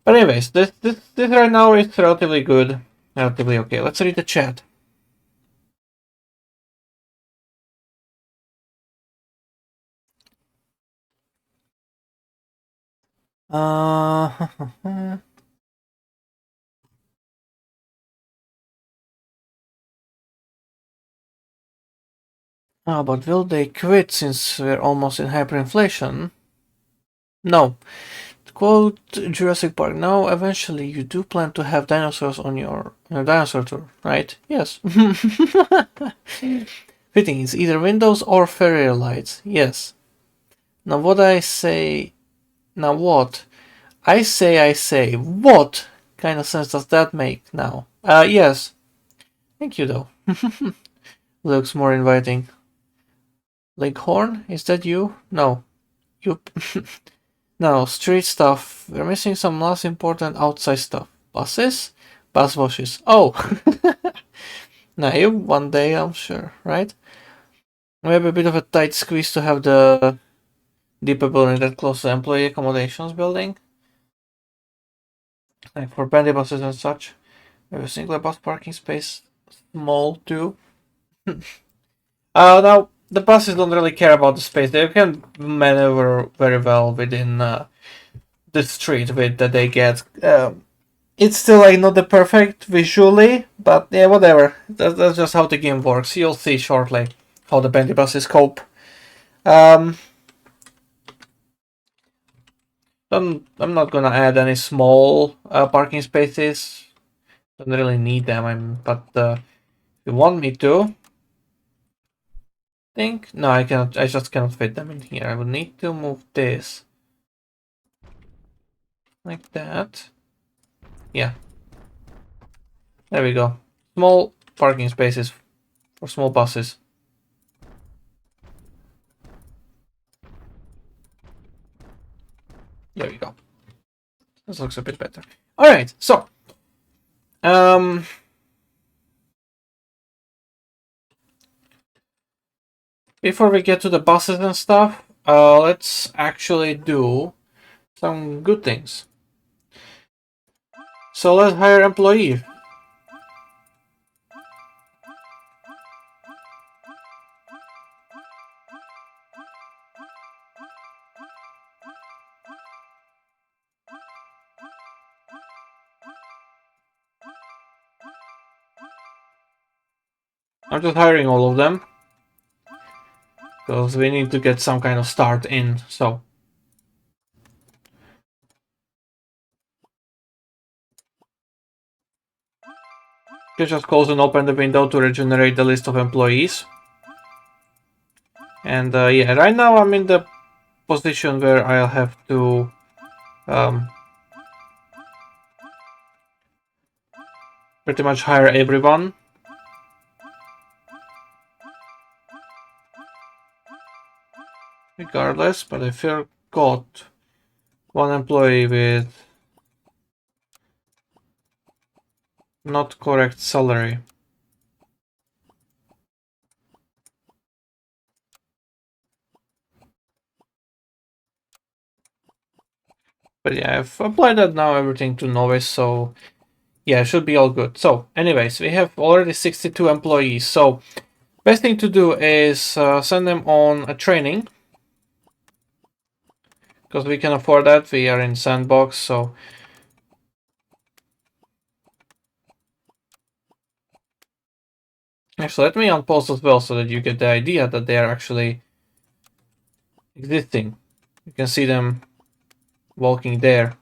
But anyways, this right now is relatively good, relatively okay. Let's read the chat. Oh, but will they quit since we're almost in hyperinflation? No. To quote Jurassic Park, now eventually you do plan to have dinosaurs on your dinosaur tour, right? Yes. Fitting, it's either windows or Ferrier lights. Yes. Now what I say... Now what? I say. What kind of sense does that make now? Yes. Thank you, though. Looks more inviting. Leghorn? Is that you? No. You... No, street stuff. We're missing some less important outside stuff. Buses? Bus washes. Oh! Naive, one day, I'm sure, right? We have a bit of a tight squeeze to have the depot building that close to employee accommodations building. Like for bandy buses and such. We have a single bus parking space. Small, too. Now, the buses don't really care about the space. They can maneuver very well within the street with that they get. It's still like not the perfect visually, but yeah, whatever. That's just how the game works. You'll see shortly how the bandy buses cope. I'm not gonna add any small parking spaces. Don't really need them. But if you want me to, think no, I cannot. I just cannot fit them in here. I would need to move this like that. Yeah, there we go. Small parking spaces for small buses. There we go. This looks a bit better. All right, so before we get to the buses and stuff, let's actually do some good things. So let's hire employees. I'm just hiring all of them because we need to get some kind of start in. So you just close and open the window to regenerate the list of employees. And yeah, right now I'm in the position where I'll have to pretty much hire everyone. Regardless, but I forgot one employee with not correct salary. But yeah, I've applied that now everything to Novice, so yeah, it should be all good. So anyways, we have already 62 employees, so best thing to do is send them on a training. Because we can afford that, we are in Sandbox, so... Actually, let me unpause as well so that you get the idea that they are actually existing. You can see them walking there.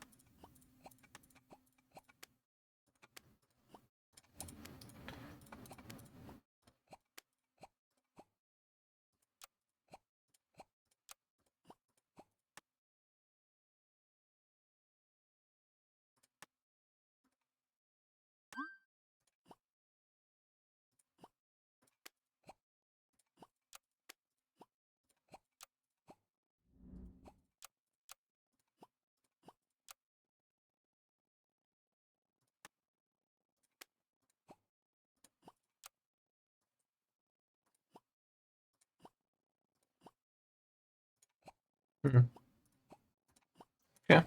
Hmm. Yeah.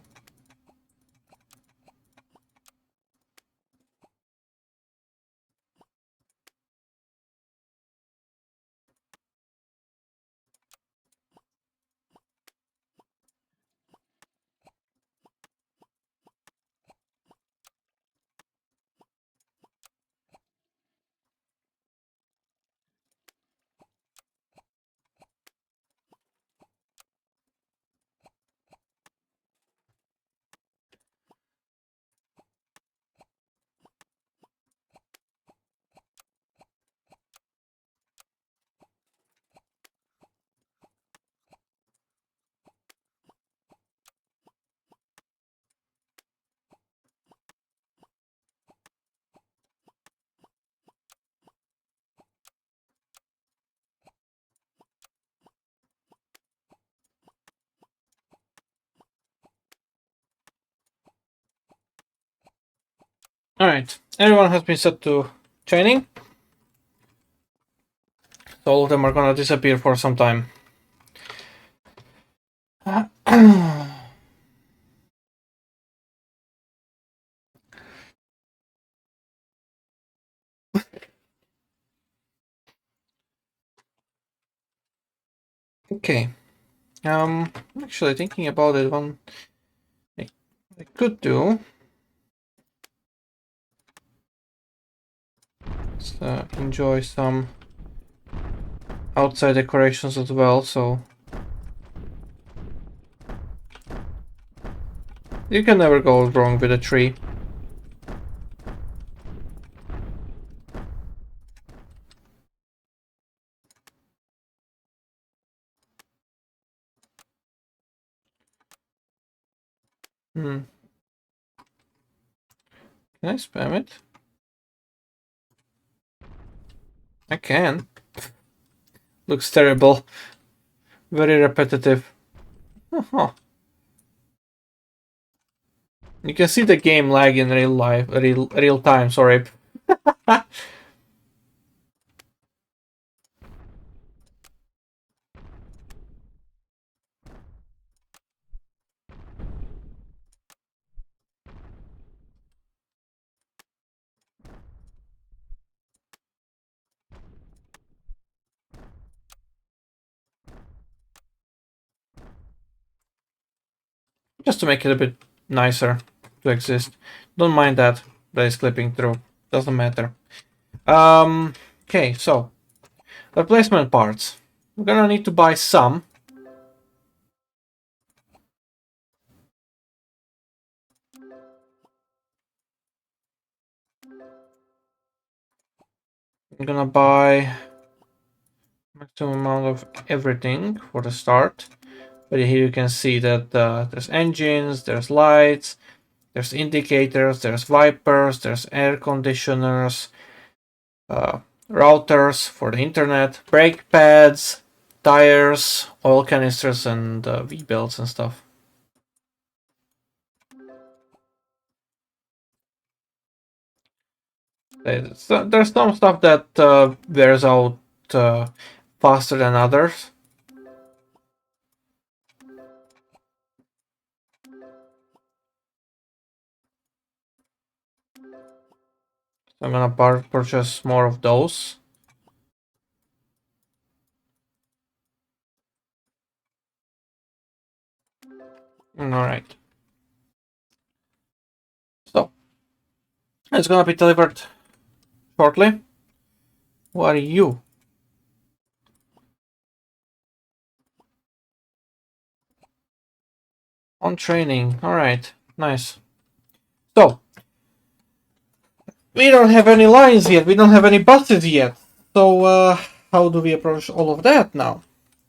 Alright. Everyone has been set to training. So all of them are gonna disappear for some time. Okay. Actually thinking about it, one I could do is enjoy some outside decorations as well, so you can never go wrong with a tree. Hmm. Can I spam it? I can. Looks terrible. Very repetitive. Uh-huh. You can see the game lag in real life, real time, sorry. Just to make it a bit nicer to exist. Don't mind that is clipping through. Doesn't matter. Okay, so replacement parts. We're gonna need to buy some. I'm gonna buy maximum amount of everything for the start. But here you can see that there's engines, there's lights, there's indicators, there's wipers, there's air conditioners, uh, routers for the internet, brake pads, tires, oil canisters, and V-belts and stuff. There's some stuff that wears out faster than others. So I'm gonna purchase more of those. Alright. So, it's gonna be delivered shortly. Who are you? On training. Alright. Nice. So, we don't have any lines yet. We don't have any buses yet. So, how do we approach all of that now?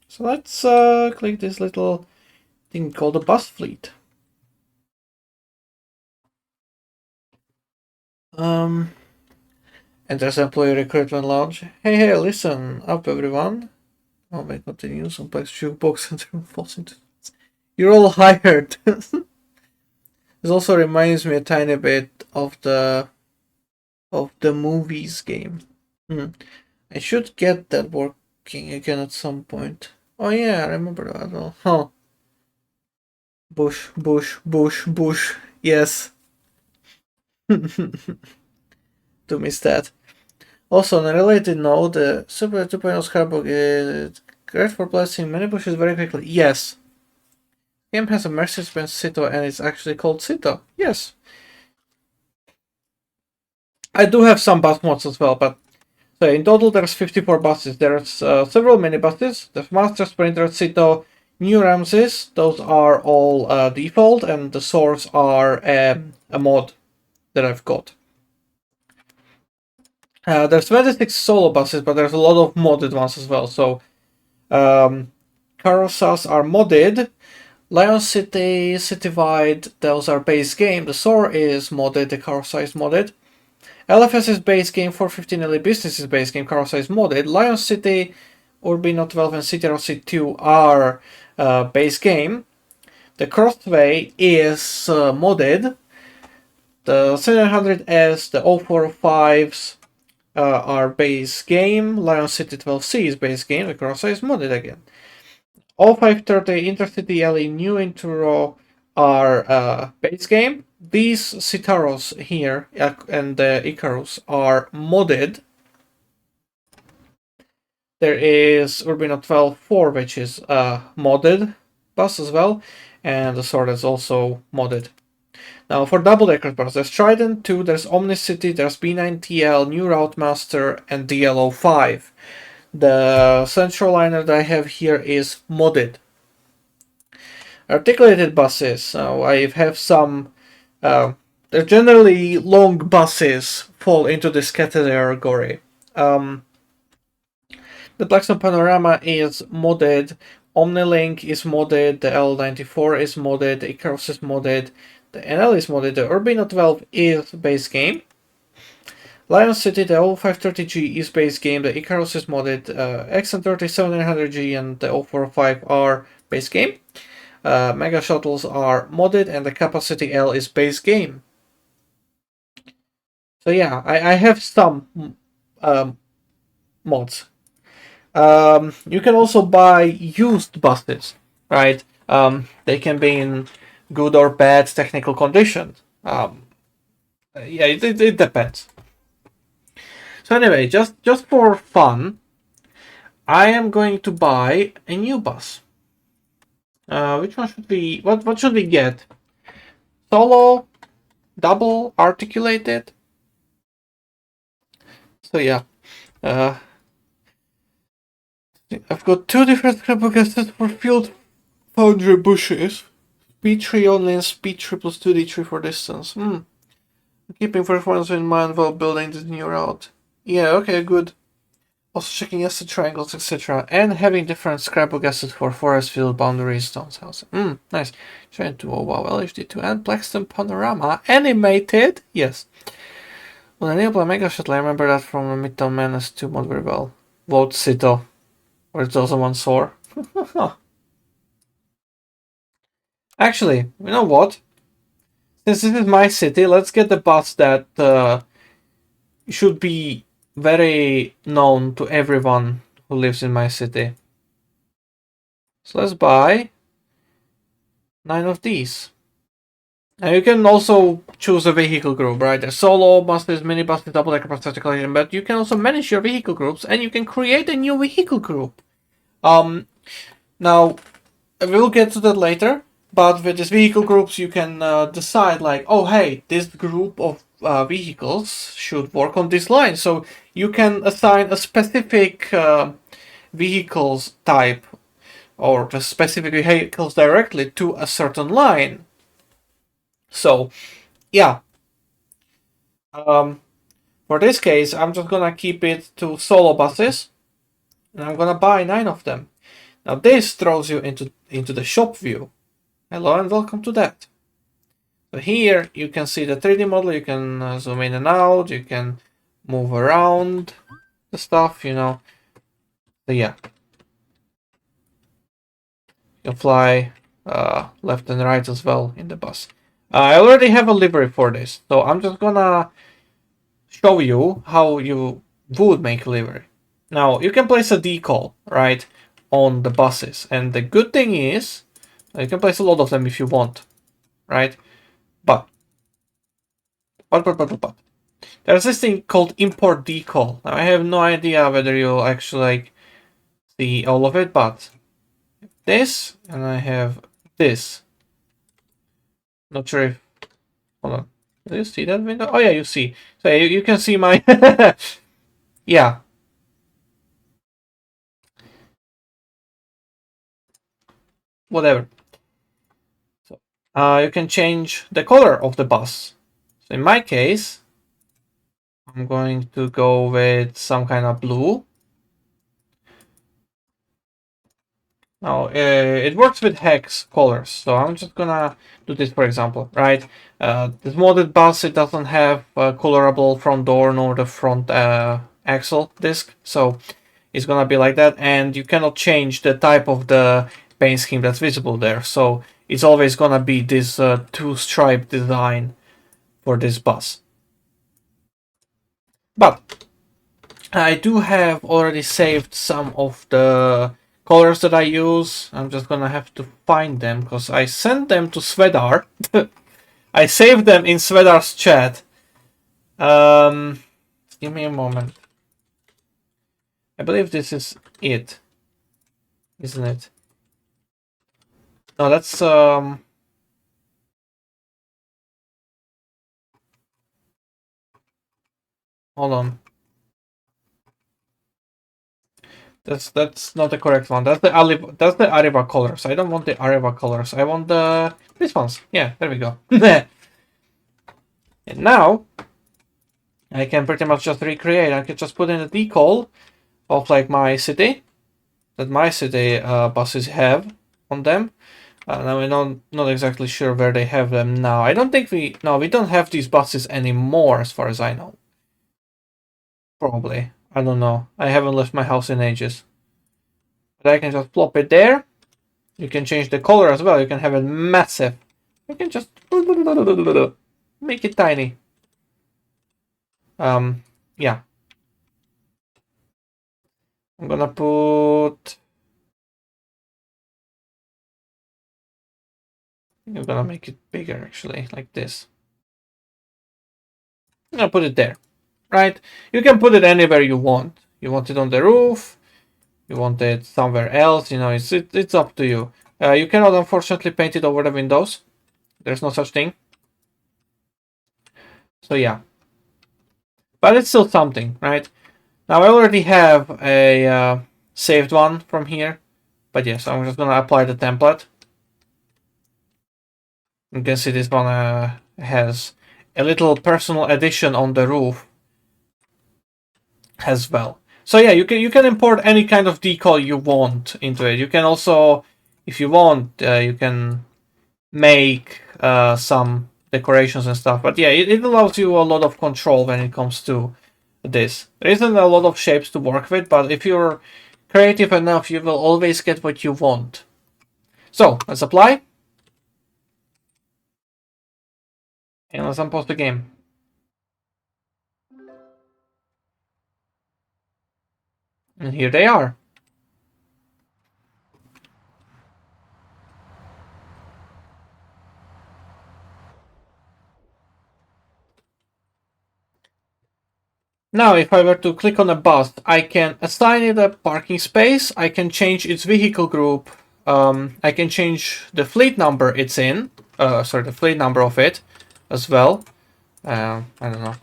So let's click this little thing called the bus fleet. Enters employee recruitment lounge. Hey, listen up, everyone. Oh, may continue. Some place jukebox and falls into. You're all hired. This also reminds me a tiny bit of the movies game. I should get that working again at some point. Oh yeah, I remember that. Well, huh. Bush, bush, bush, bush. Yes. To miss that. Also, on a related note, the Super 2.0 Scrapbook is great for placing many bushes very quickly. Yes. The game has a Mercedes-Benz Cito and it's actually called Cito. Yes. I do have some bus mods as well, but so in total there's 54 buses. There's several mini buses. There's Master, Sprinter, Cito, New Ramses. Those are all default, and the source are a mod that I've got. There's 26 solo buses, but there's a lot of modded ones as well. So Carousels are modded. Lion City, Citywide, those are base game. The SOAR is modded, the Carousel is modded. LFS is base game, 415 LA Business is base game, Carousel is modded. Lion City, Urbino 12 and City RC 2 are base game. The Crossway is modded. The 700S, the 045s are base game. Lion City 12C is base game. The Carousel is modded again. All 530 Intercity LE New Intro are base game. These Citaros here and the Icarus are modded. There is Urbino 12.4, which is modded bus as well, and the Sword is also modded. Now for double-decker bus, there's Trident 2, there's Omnicity, there's B9TL, New Route Master, and DL05. The central liner that I have here is modded. Articulated buses. So I have some. They're generally long buses fall into this category. The Blackstone Panorama is modded. Omnilink is modded. The L94 is modded. The Icarus is modded. The NL is modded. The Urbino 12 is base game. Lion City, the O530G is base game, the Icarus is modded, XN30 7900G and the O45 are base game. Mega Shuttles are modded and the Capacity L is base game. So yeah, I have some mods. You can also buy used buses, right? They can be in good or bad technical condition. Yeah, it depends. So anyway, just for fun, I am going to buy a new bus. Which one should we? What should we get? Solo, double, articulated. So yeah, I've got two different scrapbook assets for Field Foundry bushes. Speed 3 only and Speed 3 plus 2D3 for distance. Keeping performance in mind while building this new route. Yeah, okay, good. Also checking asset triangles, etc. And having different scrapbook assets for forest, field, boundaries, stones, house. Nice. Trying to wow, LHD2 and Blackstone Panorama. Animated? Yes. Will enable a Mega Shuttle. I remember that from Midtown Menace 2 mod very well. Vote Cito. Or it's also one SOAR. Actually, you know what? Since this is my city, let's get the bus that should be very known to everyone who lives in my city. So let's buy 9 of these. Now you can also choose a vehicle group, right? There's solo buses, mini buses, double-decker buses, but you can also manage your vehicle groups and you can create a new vehicle group. Now we'll get to that later, but with these vehicle groups you can decide like, oh hey, this group of vehicles should work on this line. So you can assign a specific vehicles type or the specific vehicles directly to a certain line. So yeah, for this case I'm just gonna keep it to solo buses and I'm gonna buy 9 of them. Now this throws you into the shop view. Hello and welcome to that. So here you can see the 3D model, you can zoom in and out, you can move around the stuff, you know. So yeah. You can fly left and right as well in the bus. I already have a livery for this, so I'm just gonna show you how you would make a livery. Now, you can place a decal, right, on the buses. And the good thing is, You can place a lot of them if you want, right? But there's this thing called import decall. Now I have no idea whether you'll actually like see all of it, but this, and I have this. Not sure if, hold on. Do you see that window? Oh yeah, you see. So you can see my, yeah. Whatever. So you can change the color of the bus. So in my case, I'm going to go with some kind of blue. Now, it works with hex colors, so I'm just gonna do this for example, right? This modded bus, it doesn't have a colorable front door nor the front axle disc, so it's gonna be like that, and you cannot change the type of the paint scheme that's visible there, so it's always gonna be this two-stripe design for this bus. But I do have already saved some of the colors that I use. I'm just gonna have to find them because I sent them to Svedar. I saved them in Svedar's chat. Give me a moment. I believe this is it, isn't it? No, that's hold on. That's not the correct one. That's the Arriva colors. I don't want the Arriva colors. I want these ones. Yeah, there we go. And now I can pretty much just recreate. I can just put in a decall of like my city that my city buses have on them. Now I'm not exactly sure where they have them now. I don't think we don't have these buses anymore as far as I know. Probably. I don't know. I haven't left my house in ages. But I can just plop it there. You can change the color as well. You can have it massive. You can just make it tiny. Yeah. I'm gonna put. I'm gonna make it bigger actually, like this. I'm gonna put it there, right? You can put it anywhere you want. You want it on the roof. You want it somewhere else. You know, it's up to you. You cannot unfortunately paint it over the windows. There's no such thing. So yeah, but it's still something, right? Now I already have a saved one from here, but yes, I'm just gonna apply the template. You can see this one has a little personal addition on the roof as well. So yeah, you can import any kind of decal you want into it. You can also, if you want, you can make some decorations and stuff. But yeah, it allows you a lot of control when it comes to this. There isn't a lot of shapes to work with, but if you're creative enough, you will always get what you want. So let's apply. And let's unpause the game. And here they are. Now, if I were to click on a bus, I can assign it a parking space. I can change its vehicle group. I can change the fleet number it's in. Sorry, the fleet number of it as well. I don't know.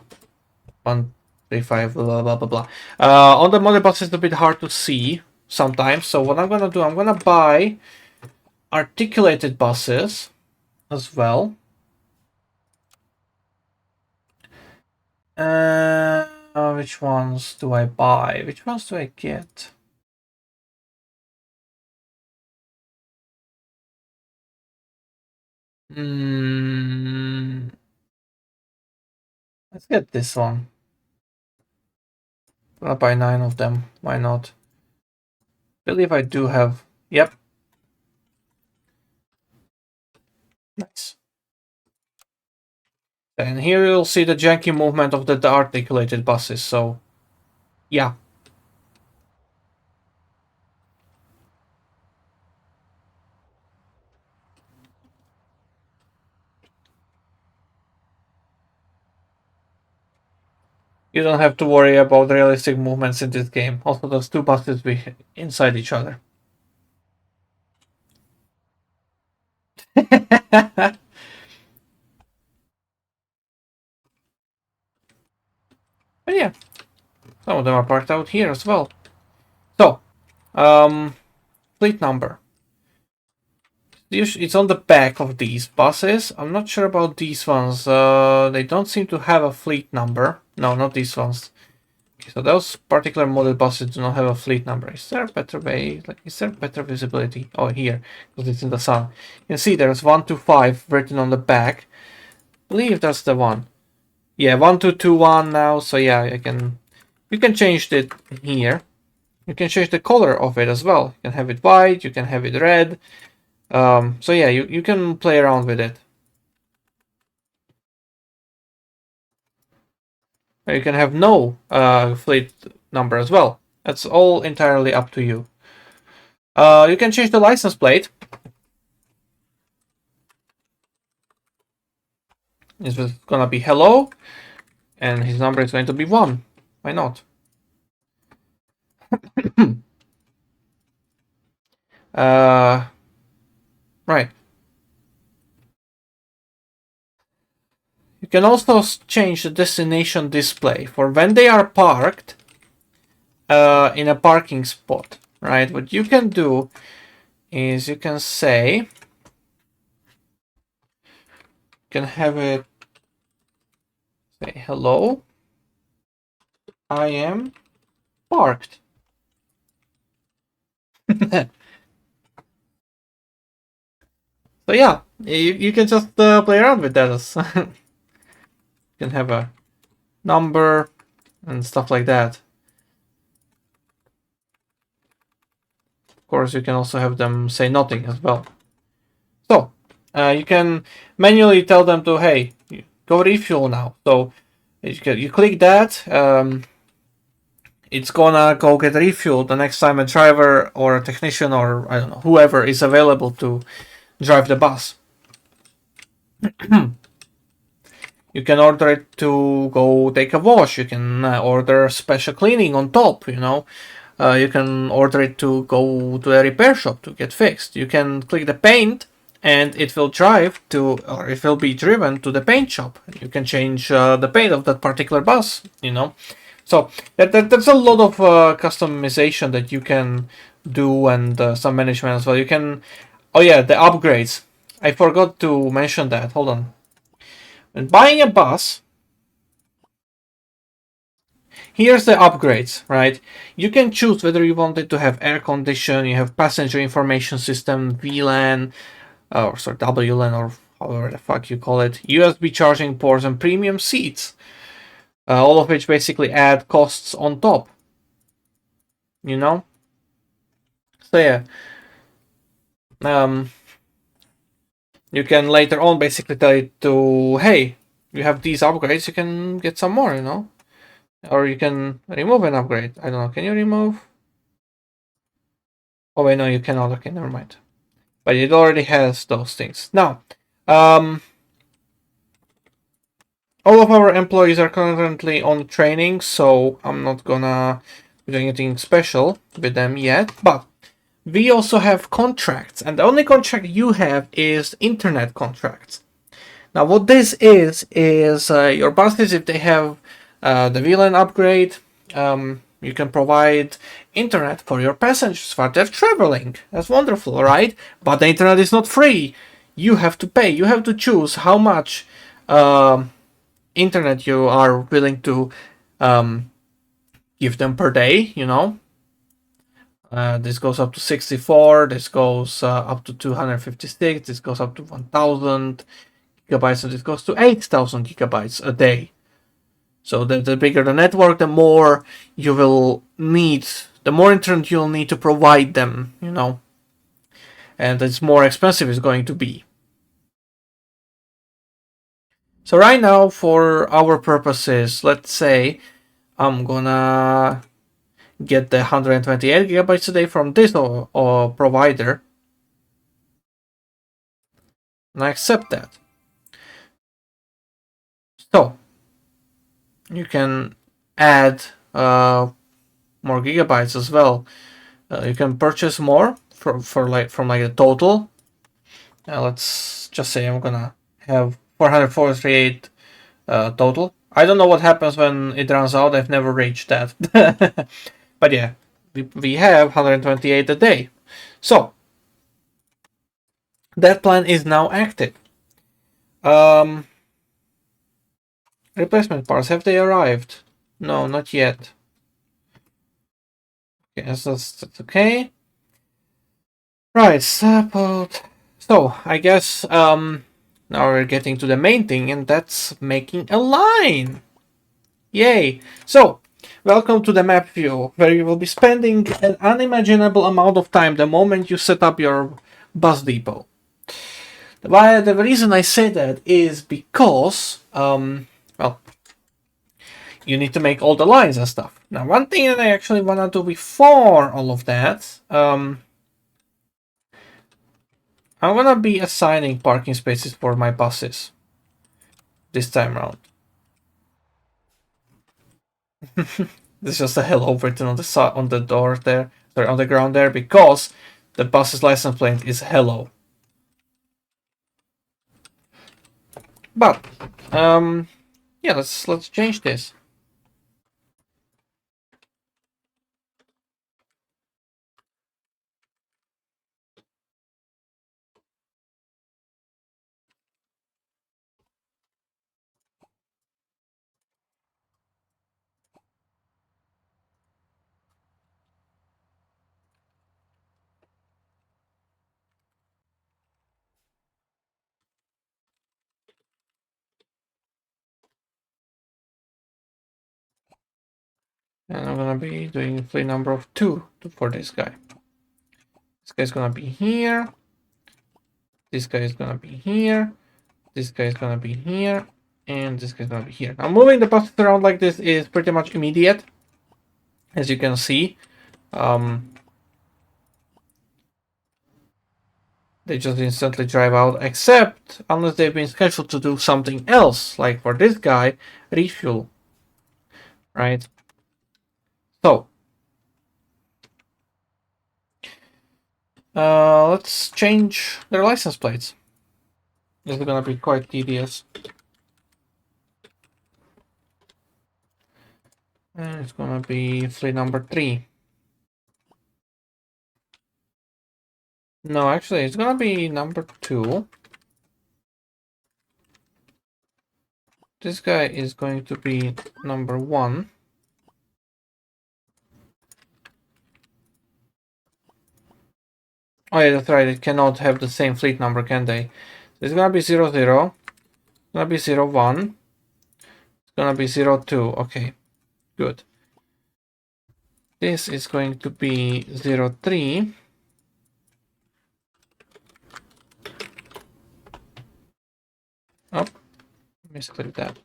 135, blah, blah, blah, blah. On the model bus, it's a bit hard to see sometimes. So what I'm gonna do, I'm gonna buy articulated buses as well. Which ones do I buy? Which ones do I get? Let's get this one. I'll buy 9 of them. Why not? I believe I do have. Yep. Nice. And here you'll see the janky movement of the articulated buses. So, yeah. you don't have to worry about realistic movements in this game. Also, those two buses be inside each other. But yeah, some of them are parked out here as well. So, fleet number. It's on the back of these buses. I'm not sure about these ones. They don't seem to have a fleet number. No, not these ones. Okay, so those particular model buses do not have a fleet number. Is there a better way? Like, is there better visibility? Oh, here, because it's in the sun. You can see there's 125 written on the back. I believe that's the one. Yeah, 1221 now. So yeah, you can change it here. You can change the color of it as well. You can have it white. You can have it red. So yeah, you can play around with it. Or you can have no fleet number as well. That's all entirely up to you. You can change the license plate. It's gonna be hello, and his number is going to be 1. Why not? Right. You can also change the destination display for when they are parked in a parking spot, right? What you can do is you can say, you can have it say, hello, I am parked. So yeah, you can just play around with that. You can have a number and stuff like that. Of course, you can also have them say nothing as well. So you can manually tell them to, hey, go refuel now. So you click that. It's gonna go get refueled the next time a driver or a technician or I don't know whoever is available to drive the bus. You can order it to go take a wash. You can order special cleaning on top. You can order it to go to a repair shop to get fixed. You can click the paint and it will drive to, or it will be driven to the paint shop. You can change the paint of that particular bus. So that's a lot of customization that you can do, and some management as well. You can, oh yeah, the upgrades. I forgot to mention that. Hold on. When buying a bus, here's the upgrades, right? You can choose whether you want it to have air condition, you have passenger information system, VLAN, or sorry, WLAN, or however the fuck you call it, USB charging ports, and premium seats. All of which basically add costs on top. So yeah. You can later on basically tell it to, hey, you have these upgrades, you can get some more, Or you can remove an upgrade. I don't know, can you remove? Oh wait, no, you cannot. Okay, never mind. But it already has those things. Now, all of our employees are currently on training, so I'm not gonna do anything special with them yet. But we also have contracts, and the only contract you have is internet contracts. Now, what this is your buses, if they have the VLAN upgrade, you can provide internet for your passengers while they're traveling. That's wonderful, right? But the internet is not free. You have to pay. You have to choose how much internet you are willing to give them per day, This goes up to 64, this goes up to 256, this goes up to 1000 gigabytes, and this goes to 8000 gigabytes a day. So the bigger the network, the more you will need, the more internet you'll need to provide them, and it's more expensive it's going to be. So right now, for our purposes, let's say I'm gonna get the 128 gigabytes a day from this or provider, and I accept that. So you can add more gigabytes as well. You can purchase more from the total. Let's just say I'm gonna have 448 total. I don't know what happens when it runs out. I've never reached that. But yeah, we have 128 a day. So that plan is now active. Replacement parts, have they arrived? No, not yet. Okay, so that's okay. Right, support. So I guess now we're getting to the main thing, and that's making a line. Yay! So welcome to the map view, where you will be spending an unimaginable amount of time the moment you set up your bus depot. The reason I say that is because well, you need to make all the lines and stuff. Now, one thing that I actually want to do before all of that, I'm gonna be assigning parking spaces for my buses this time around. There's just a hello written on the door there, sorry, on the ground there, because the bus's license plate is hello. But yeah, let's change this. And I'm gonna be doing fleet number of 2 for this guy. This guy's gonna be here. This guy is gonna be here. This guy is gonna be here. And this guy's gonna be here. Now moving the buses around like this is pretty much immediate. As you can see. They just instantly drive out, except unless they've been scheduled to do something else, like for this guy, refuel. Right? So, let's change their license plates. This is gonna be quite tedious. And it's gonna be fleet number 3. No, actually, it's gonna be number 2. This guy is going to be number 1. Oh yeah, that's right, it cannot have the same fleet number, can they? So it's gonna be 00, 0, it's gonna be 01, it's gonna be 02, okay, good. This is going to be 03. Oh, misclick that.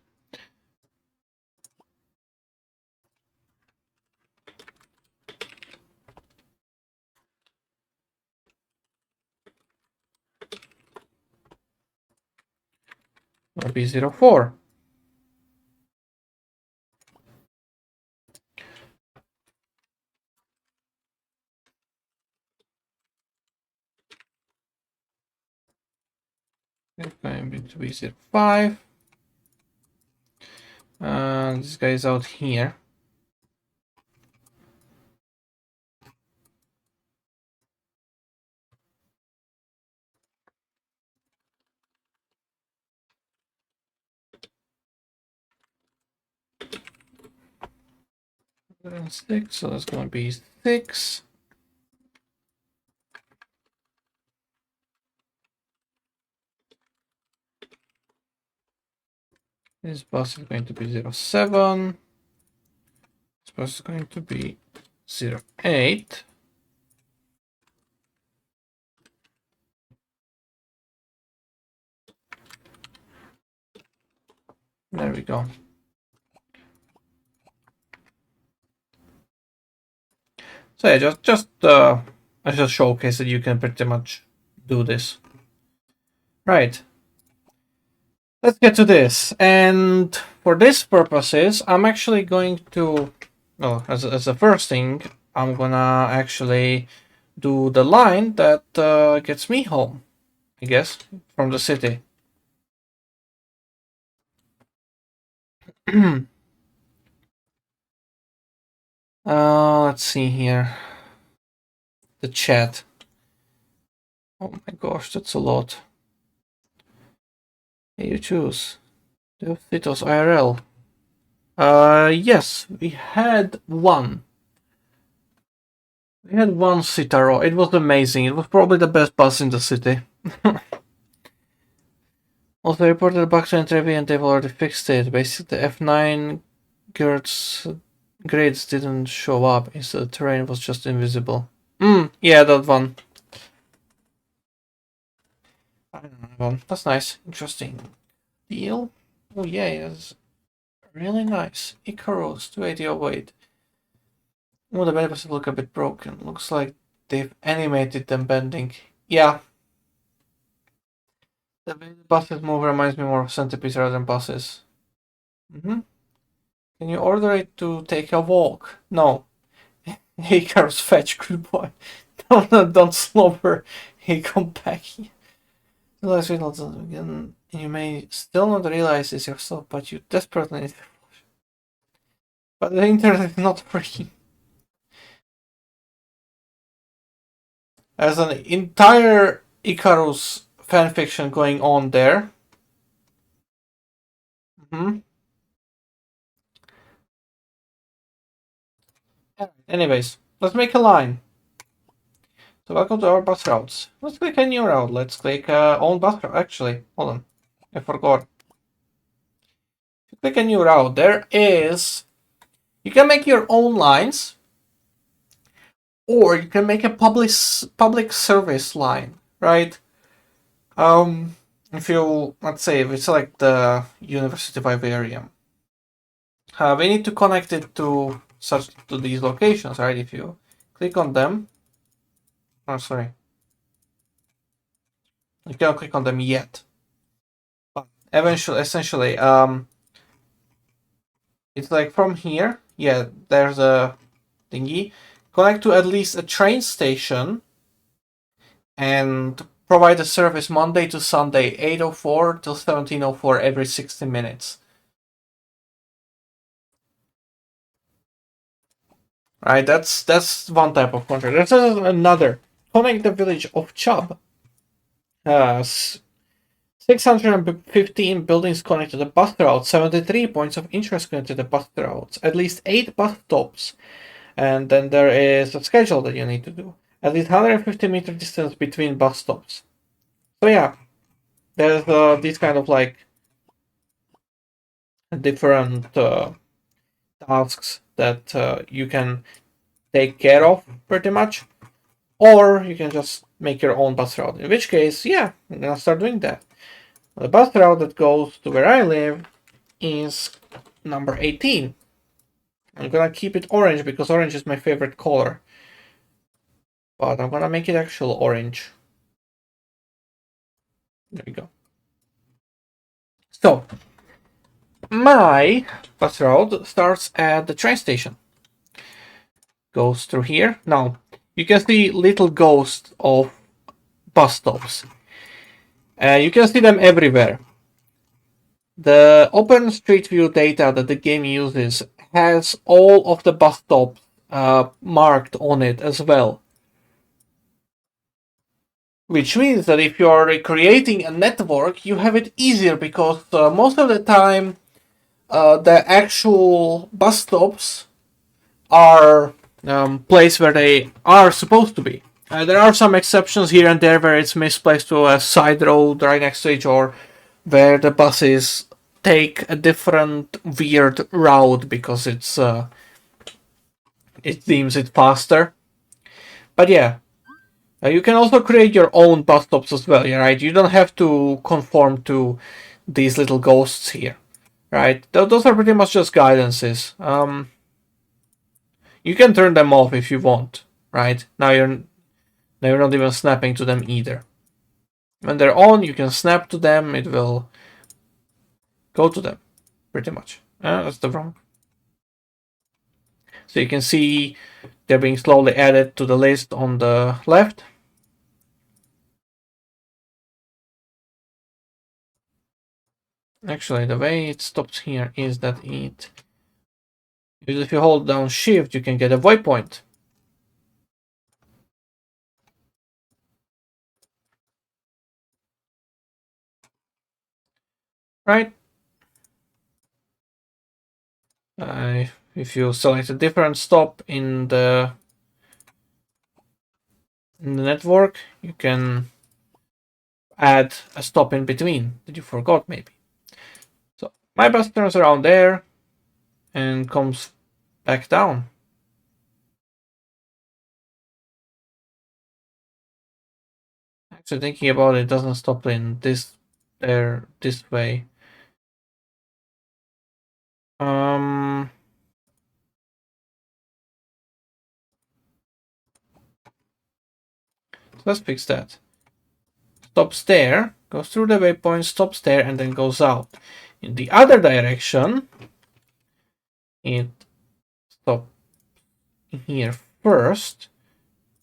It'll be 04. It's going to be 05. This guy is out here. And 6, so that's going to be 6. This bus is going to be 07. This bus is going to be 08. There we go. So yeah, I just showcase that you can pretty much do this. Right. let's get to this. And for this purposes, I'm actually going to, well, as the first thing, I'm gonna actually do the line that gets me home, I guess, from the city. Let's see here. The chat. Oh my gosh, that's a lot. Hey, you choose. Theophitos IRL. Yes, we had one. We had one Citaro. It was amazing. It was probably the best bus in the city. Also reported a bug to Entrevi and they've already fixed it. Basically, the F9 grids didn't show up. Instead, the terrain was just invisible. Yeah, that one. I don't know that one. That's nice. Interesting. Deal? Oh yeah, it's really nice. Icarus 28008. Oh, the benefits look a bit broken. Looks like they've animated them bending. Yeah. The way the buses move reminds me more of centipedes rather than buses. Can you order it to take a walk? No. Icarus fetch, good boy. Don't slobber. Hey, come back here. Again, you may still not realize this yourself, but you desperately need it. But the internet is not free. There's an entire Icarus fanfiction going on there. Anyways, let's make a line. So welcome to our bus routes. Let's click a new route. Let's click on bus route. Actually, hold on. I forgot. Click a new route. There is... You can make your own lines. Or you can make a public service line, right? If you, let's say, if it's like the University of Vivarium, we need to connect it to these locations, right? If you click on them, oh sorry, you cannot click on them yet, but essentially, it's like from here, yeah, there's a thingy, connect to at least a train station, and provide a service Monday to Sunday, 8:04 till 17:04 every 60 minutes. Right, that's one type of contract. There's another. Connect the village of Chubb. 615 buildings connected to the bus route, 73 points of interest connected to the bus routes, at least 8 bus stops, and then there is a schedule that you need to do. At least 150-meter distance between bus stops. So yeah, there's these kind of like different tasks that you can take care of pretty much, or you can just make your own bus route, in which case, yeah, I'm gonna start doing that. The bus route that goes to where I live is number 18. I'm gonna keep it orange because orange is my favorite color, but I'm gonna make it actual orange. There we go. So my bus route starts at the train station, goes through here. Now you can see little ghosts of bus stops. You can see them everywhere. The OpenStreetView data that the game uses has all of the bus stops marked on it as well. Which means that if you are creating a network, you have it easier because most of the time the actual bus stops are placed where they are supposed to be. There are some exceptions here and there where it's misplaced to a side road right next to it, or where the buses take a different weird route because it deems it faster. But yeah, you can also create your own bus stops as well, right? You don't have to conform to these little ghosts here, right? Those are pretty much just guidances. You can turn them off if you want, right? Now you're not even snapping to them either. When they're on, you can snap to them. It will go to them, pretty much. That's the wrong. So you can see they're being slowly added to the list on the left. Actually, the way it stops here is that if you hold down shift, you can get a waypoint. Right? If you select a different stop in the network, you can add a stop in between that you forgot maybe. So my bus turns around there and comes back down. Actually, thinking about it, doesn't stop in this way. So let's fix that. Stops there, goes through the waypoint, stops there, and then goes out. In the other direction, it stops here first,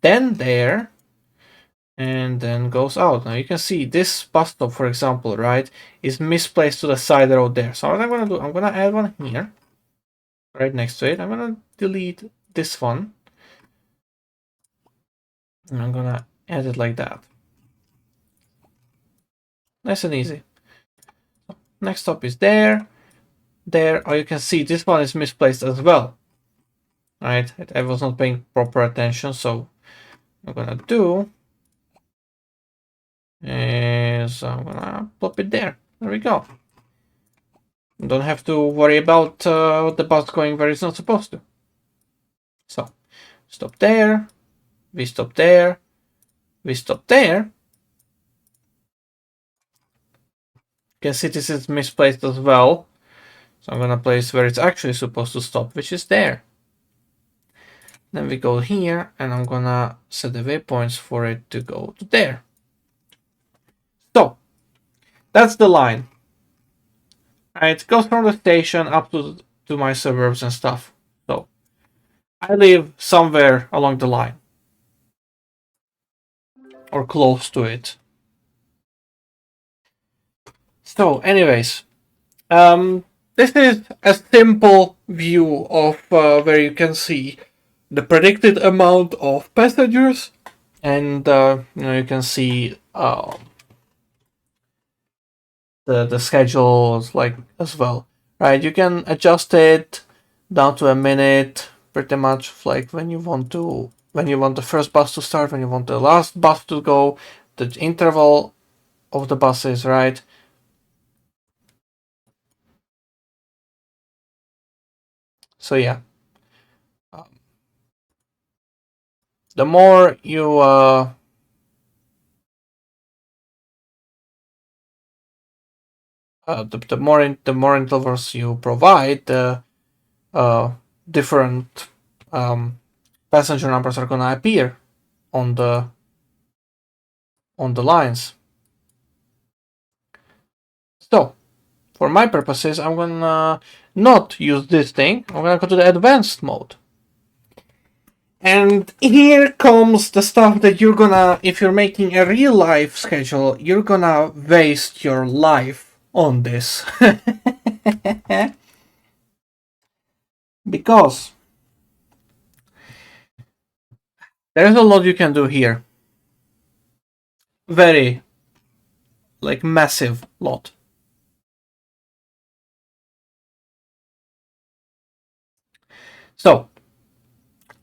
then there, and then goes out. Now you can see this bus stop, for example, right, is misplaced to the side road there. So what I'm gonna do, I'm gonna add one here, right next to it. I'm gonna delete this one, and I'm gonna add it like that. Nice and easy. Next stop is there, there. Or you can see this one is misplaced as well. Right, I was not paying proper attention, so I'm gonna do is I'm gonna plop it there. There we go. Don't have to worry about the bus going where it's not supposed to. So stop there, we stop there, we stop there. You can see this is misplaced as well. So I'm gonna place where it's actually supposed to stop, which is there. Then we go here, and I'm gonna set the waypoints for it to go to there. So that's the line. It goes from the station up to my suburbs and stuff. So I live somewhere along the line, or close to it. So anyways, this is a simple view of where you can see the predicted amount of passengers, and you can see the schedules like as well, right? You can adjust it down to a minute, pretty much like when you want the first bus to start, when you want the last bus to go, the interval of the buses, right? So yeah, the more you the more intervals you provide, the different passenger numbers are gonna appear on the lines. So for my purposes, I'm gonna not use this thing. I'm gonna go to the advanced mode. And here comes the stuff that you're gonna, if you're making a real life schedule, you're gonna waste your life on this. Because there's a lot you can do here. Very, like, massive lot. So,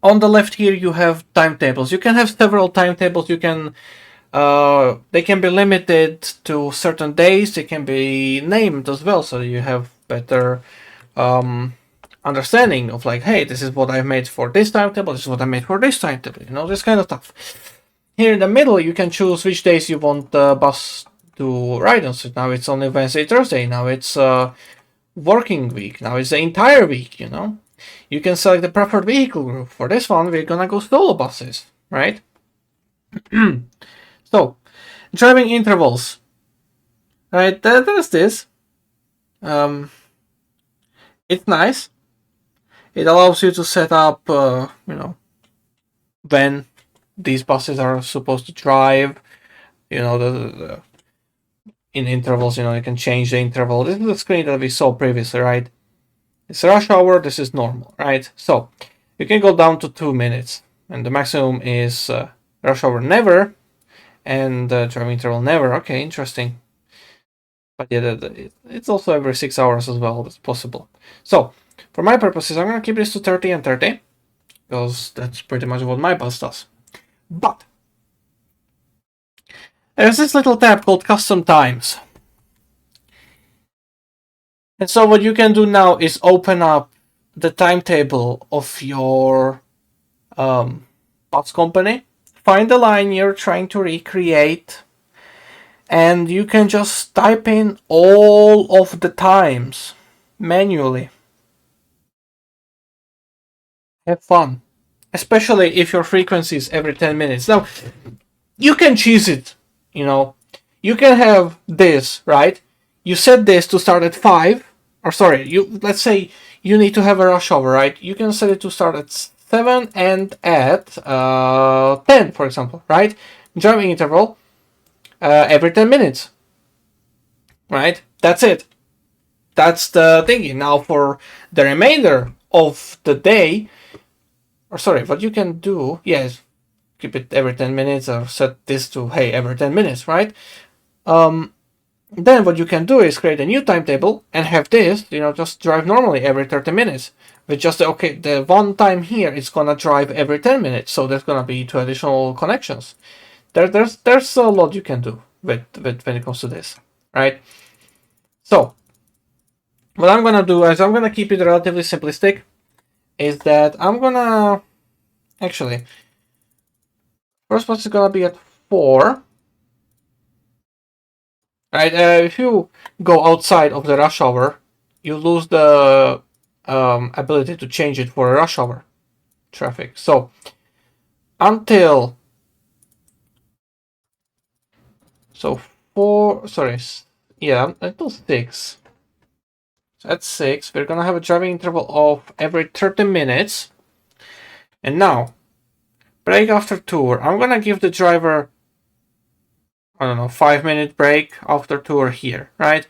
on the left here you have timetables. You can have several timetables. You can they can be limited to certain days. They can be named as well, so you have better understanding of, like, hey, this is what I've made for this timetable, this is what I made for this timetable, this kind of stuff. Here in the middle you can choose which days you want the bus to ride on. So now it's only Wednesday, Thursday, now it's working week, now it's the entire week. You can select the preferred vehicle group. For this one we're gonna go solo buses, right? So driving intervals, right? There's this. It's nice. It allows you to set up, when these buses are supposed to drive. In intervals, you can change the interval. This is the screen that we saw previously, right? It's rush hour, this is normal, right? So you can go down to 2 minutes, and the maximum is rush hour never, and driving interval never. Okay, interesting. But yeah, it's also every 6 hours as well, that's possible. So for my purposes, I'm gonna keep this to 30 and 30, because that's pretty much what my bus does. But there's this little tab called Custom Times. And so what you can do now is open up the timetable of your bus company, find the line you're trying to recreate, and you can just type in all of the times manually. Have fun. Especially if your frequency is every 10 minutes. Now, you can choose it, You can have this, right? You set this to start at 5, or sorry, let's say you need to have a rush hour, right? You can set it to start at 7 and at 10, for example, right? Driving interval every 10 minutes, right? That's it. That's the thinking. Now for the remainder of the day, or sorry, what you can do, yes, keep it every 10 minutes or set this to, hey, every 10 minutes, right? Then what you can do is create a new timetable and have this, just drive normally every 30 minutes. With just, the one time here, it's gonna drive every 10 minutes, so there's gonna be 2 additional connections. There's a lot you can do with when it comes to this, right? So, what I'm gonna do is I'm gonna keep it relatively simplistic, is that I'm gonna, actually, first bus is gonna be at 4, right? If you go outside of the rush hour, you lose the ability to change it for a rush hour traffic. So until 6. So at 6, we're gonna have a driving interval of every 30 minutes. And now, break after tour. I'm gonna give the driver, 5-minute break after tour here, right?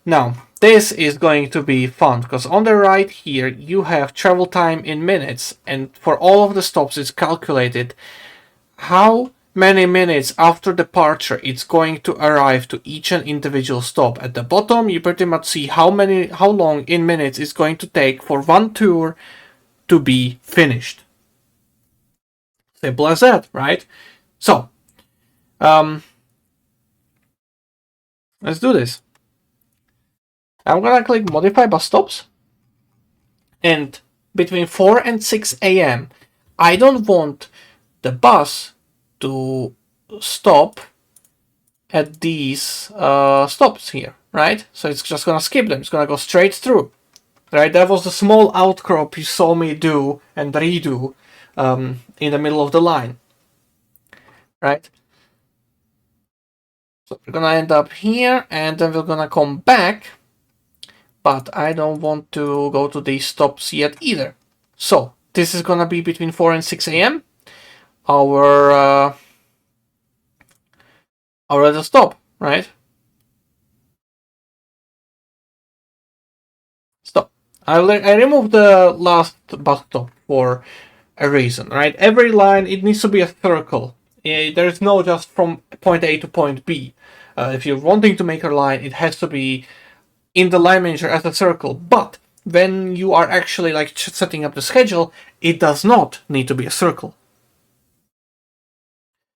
Now, this is going to be fun, because on the right here, you have travel time in minutes, and for all of the stops, it's calculated how many minutes after departure it's going to arrive to each and individual stop. At the bottom, you pretty much see how long in minutes it's going to take for one tour to be finished. Simple as that, right? So, let's do this. I'm gonna click modify bus stops, and between 4 and 6 a.m. I don't want the bus to stop at these stops here, right? So it's just gonna skip them. It's gonna go straight through, right? That was the small outcrop you saw me do and redo in the middle of the line, right? So we're gonna end up here, and then we're gonna come back, but I don't want to go to these stops yet either. So this is gonna be between 4 and 6 a.m. Our other stop, right? Stop. I removed the last bus stop for a reason, right? Every line, it needs to be a circle. There's no just from point A to point B. If you're wanting to make a line, it has to be in the line manager as a circle. But when you are actually setting up the schedule, it does not need to be a circle.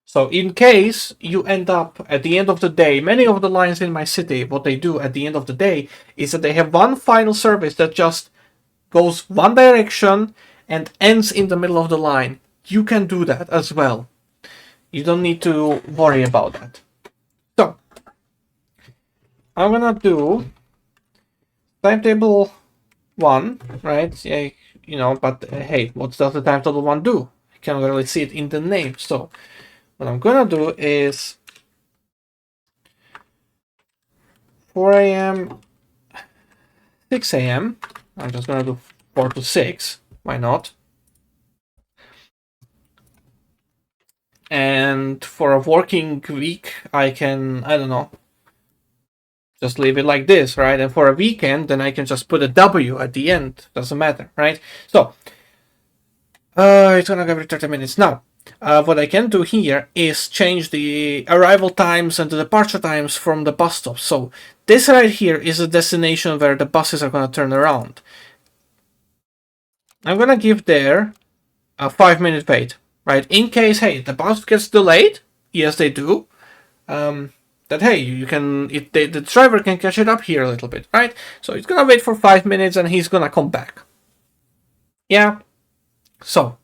So in case you end up at the end of the day, many of the lines in my city, what they do at the end of the day is that they have one final service that just goes one direction and ends in the middle of the line. You can do that as well. You don't need to worry about that. So I'm gonna do timetable 1, right? Yeah, but hey, what does the timetable 1 do? I can't really see it in the name. So what I'm gonna do is 4 a.m. 6 a.m. I'm just gonna do 4 to 6. Why not? And for a working week, I can, I don't know, just leave it like this, right? And for a weekend, then I can just put a W at the end. Doesn't matter, right? So, it's gonna go every 30 minutes. Now, what I can do here is change the arrival times and the departure times from the bus stop. So, this right here is a destination where the buses are gonna turn around. I'm gonna give there a 5-minute wait, right? In case, hey, the bus gets delayed. Yes, they do. That hey, you can, if the driver can catch it up here a little bit, right? So it's gonna wait for 5 minutes and he's gonna come back. Yeah. So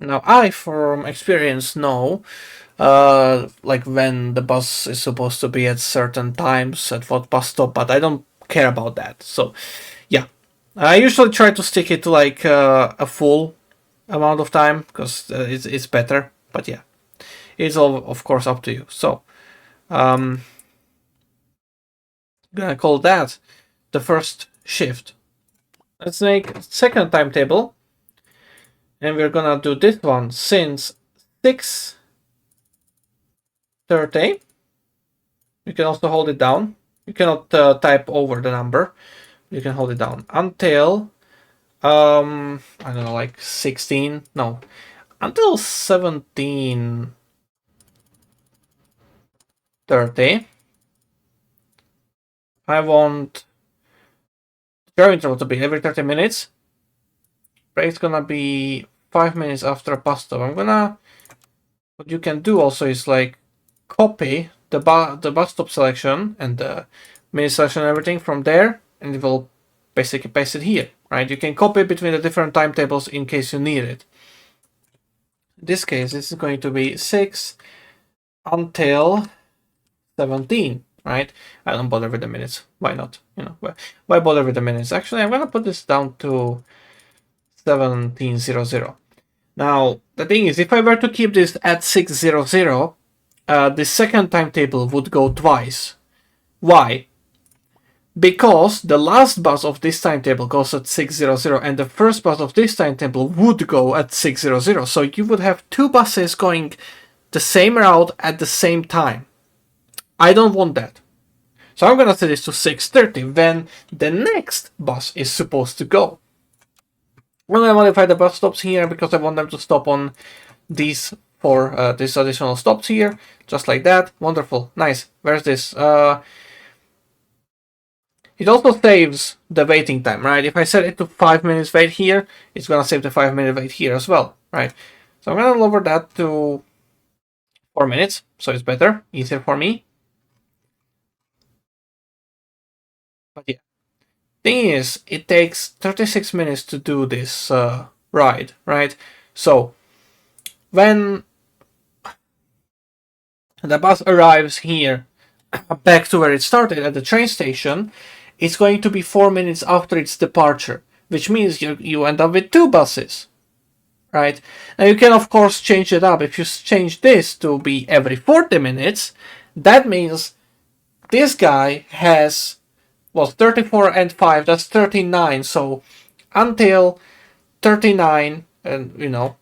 now I, from experience, know like when the bus is supposed to be at certain times at what bus stop, but I don't care about that. So yeah, I usually try to stick it to like a full amount of time because it's better. But yeah, it's all of course up to you. So I'm gonna call that the first shift. Let's make second timetable, and we're gonna do this one since 6:30. You can also hold it down. You cannot type over the number. You can hold it down until I don't know, like 16. No, until 17:30. I want driving interval to be every 30 minutes. Break's gonna be 5 minutes after a bus stop. What you can do also is like copy the bus stop selection and the minute selection and everything from there, and it will basically paste it here, right? You can copy between the different timetables in case you need it. In this case, this is going to be 6 until 17, right? I don't bother with the minutes. Why not? You know, why bother with the minutes? Actually, I'm gonna put this down to 1700. Now, the thing is, if I were to keep this at 600, the second timetable would go twice. Why? Because the last bus of this timetable goes at 600 and the first bus of this timetable would go at 600. So you would have two buses going the same route at the same time. I don't want that. So I'm gonna set this to 6:30 when the next bus is supposed to go. I'm gonna modify the bus stops here because I want them to stop on these four these additional stops here, just like that. Wonderful, nice. Where's this? It also saves the waiting time, right? If I set it to 5 minutes wait here, it's gonna save the 5-minute wait here as well, right? So I'm gonna lower that to 4 minutes, so it's better, easier for me. But yeah, thing is, it takes 36 minutes to do this ride, right? So when the bus arrives here back to where it started at the train station, it's going to be 4 minutes after its departure, which means you end up with two buses, right? Now you can of course change it up. If you change this to be every 40 minutes, that means this guy has, well, 34 and 5, that's 39. So until 39, and you know,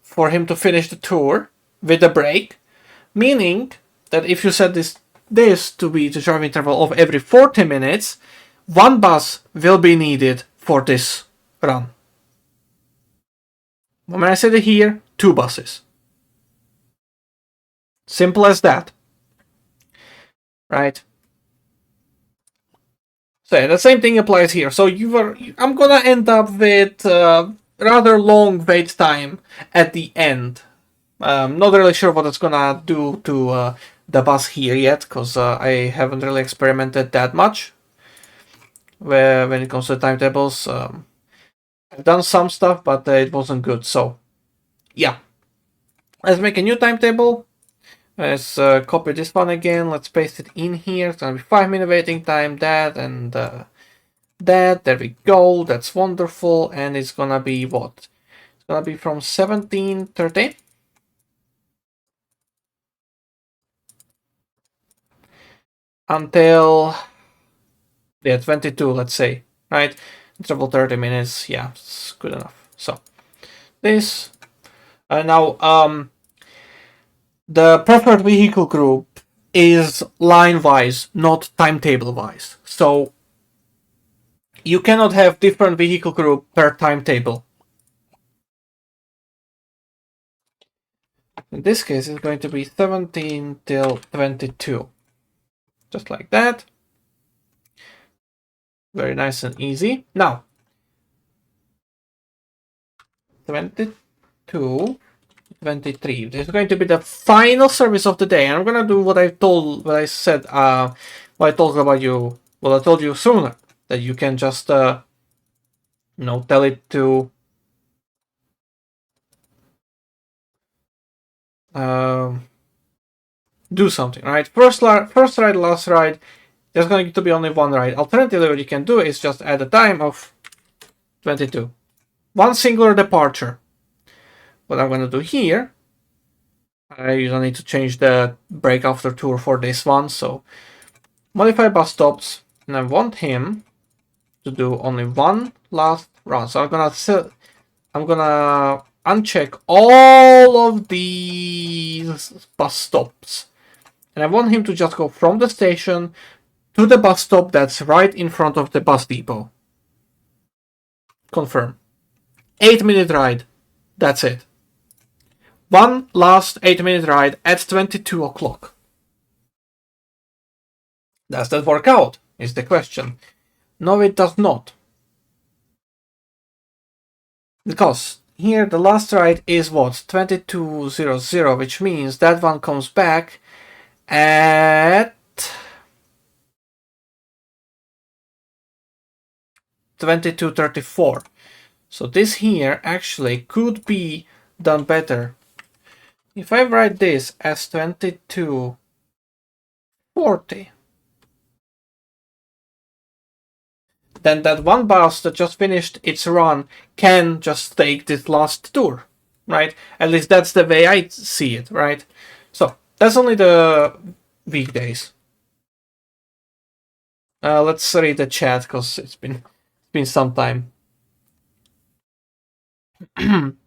for him to finish the tour with a break, meaning that if you set this to be the driving interval of every 40 minutes, one bus will be needed for this run. When I set it here, two buses. Simple as that. Right? So yeah, the same thing applies here. So I'm gonna end up with rather long wait time at the end. Not really sure what it's gonna do to the bus here yet, because I haven't really experimented that much when it comes to timetables. I've done some stuff, but it wasn't good. So yeah, let's make a new timetable. Let's copy this one again. Let's paste it in here. It's gonna be 5-minute waiting time, that and that. There we go. That's wonderful. And it's gonna be what? It's gonna be from 17:30 until, yeah, 22, let's say, right? Travel 30 minutes, yeah, it's good enough. So this, now, the preferred vehicle group is line-wise, not timetable-wise. So you cannot have different vehicle group per timetable. In this case, it's going to be 17 till 22. Just like that. Very nice and easy. Now, 22, 23. This is going to be the final service of the day. And I'm gonna do what I told, what I said, what I told about you, what I told you sooner. That you can just, tell it to do something, right? First ride, last ride. There's going to be only one ride. Alternatively, what you can do is just add a time of 22. One singular departure. What I'm going to do here, I usually need to change the break after tour for this one. So modify bus stops, and I want him to do only one last run. So I'm gonna uncheck all of these bus stops, and I want him to just go from the station to the bus stop that's right in front of the bus depot. Confirm. 8-minute ride. That's it. One last 8-minute ride at 22 o'clock. Does that work out? Is the question. No, it does not. Because here the last ride is what? 22:00, which means that one comes back at 22:34. So this here actually could be done better. If I write this as 22:40, then that one bus that just finished its run can just take this last tour, right? At least that's the way I see it, right? So that's only the weekdays. Let's read the chat because it's been some time. um,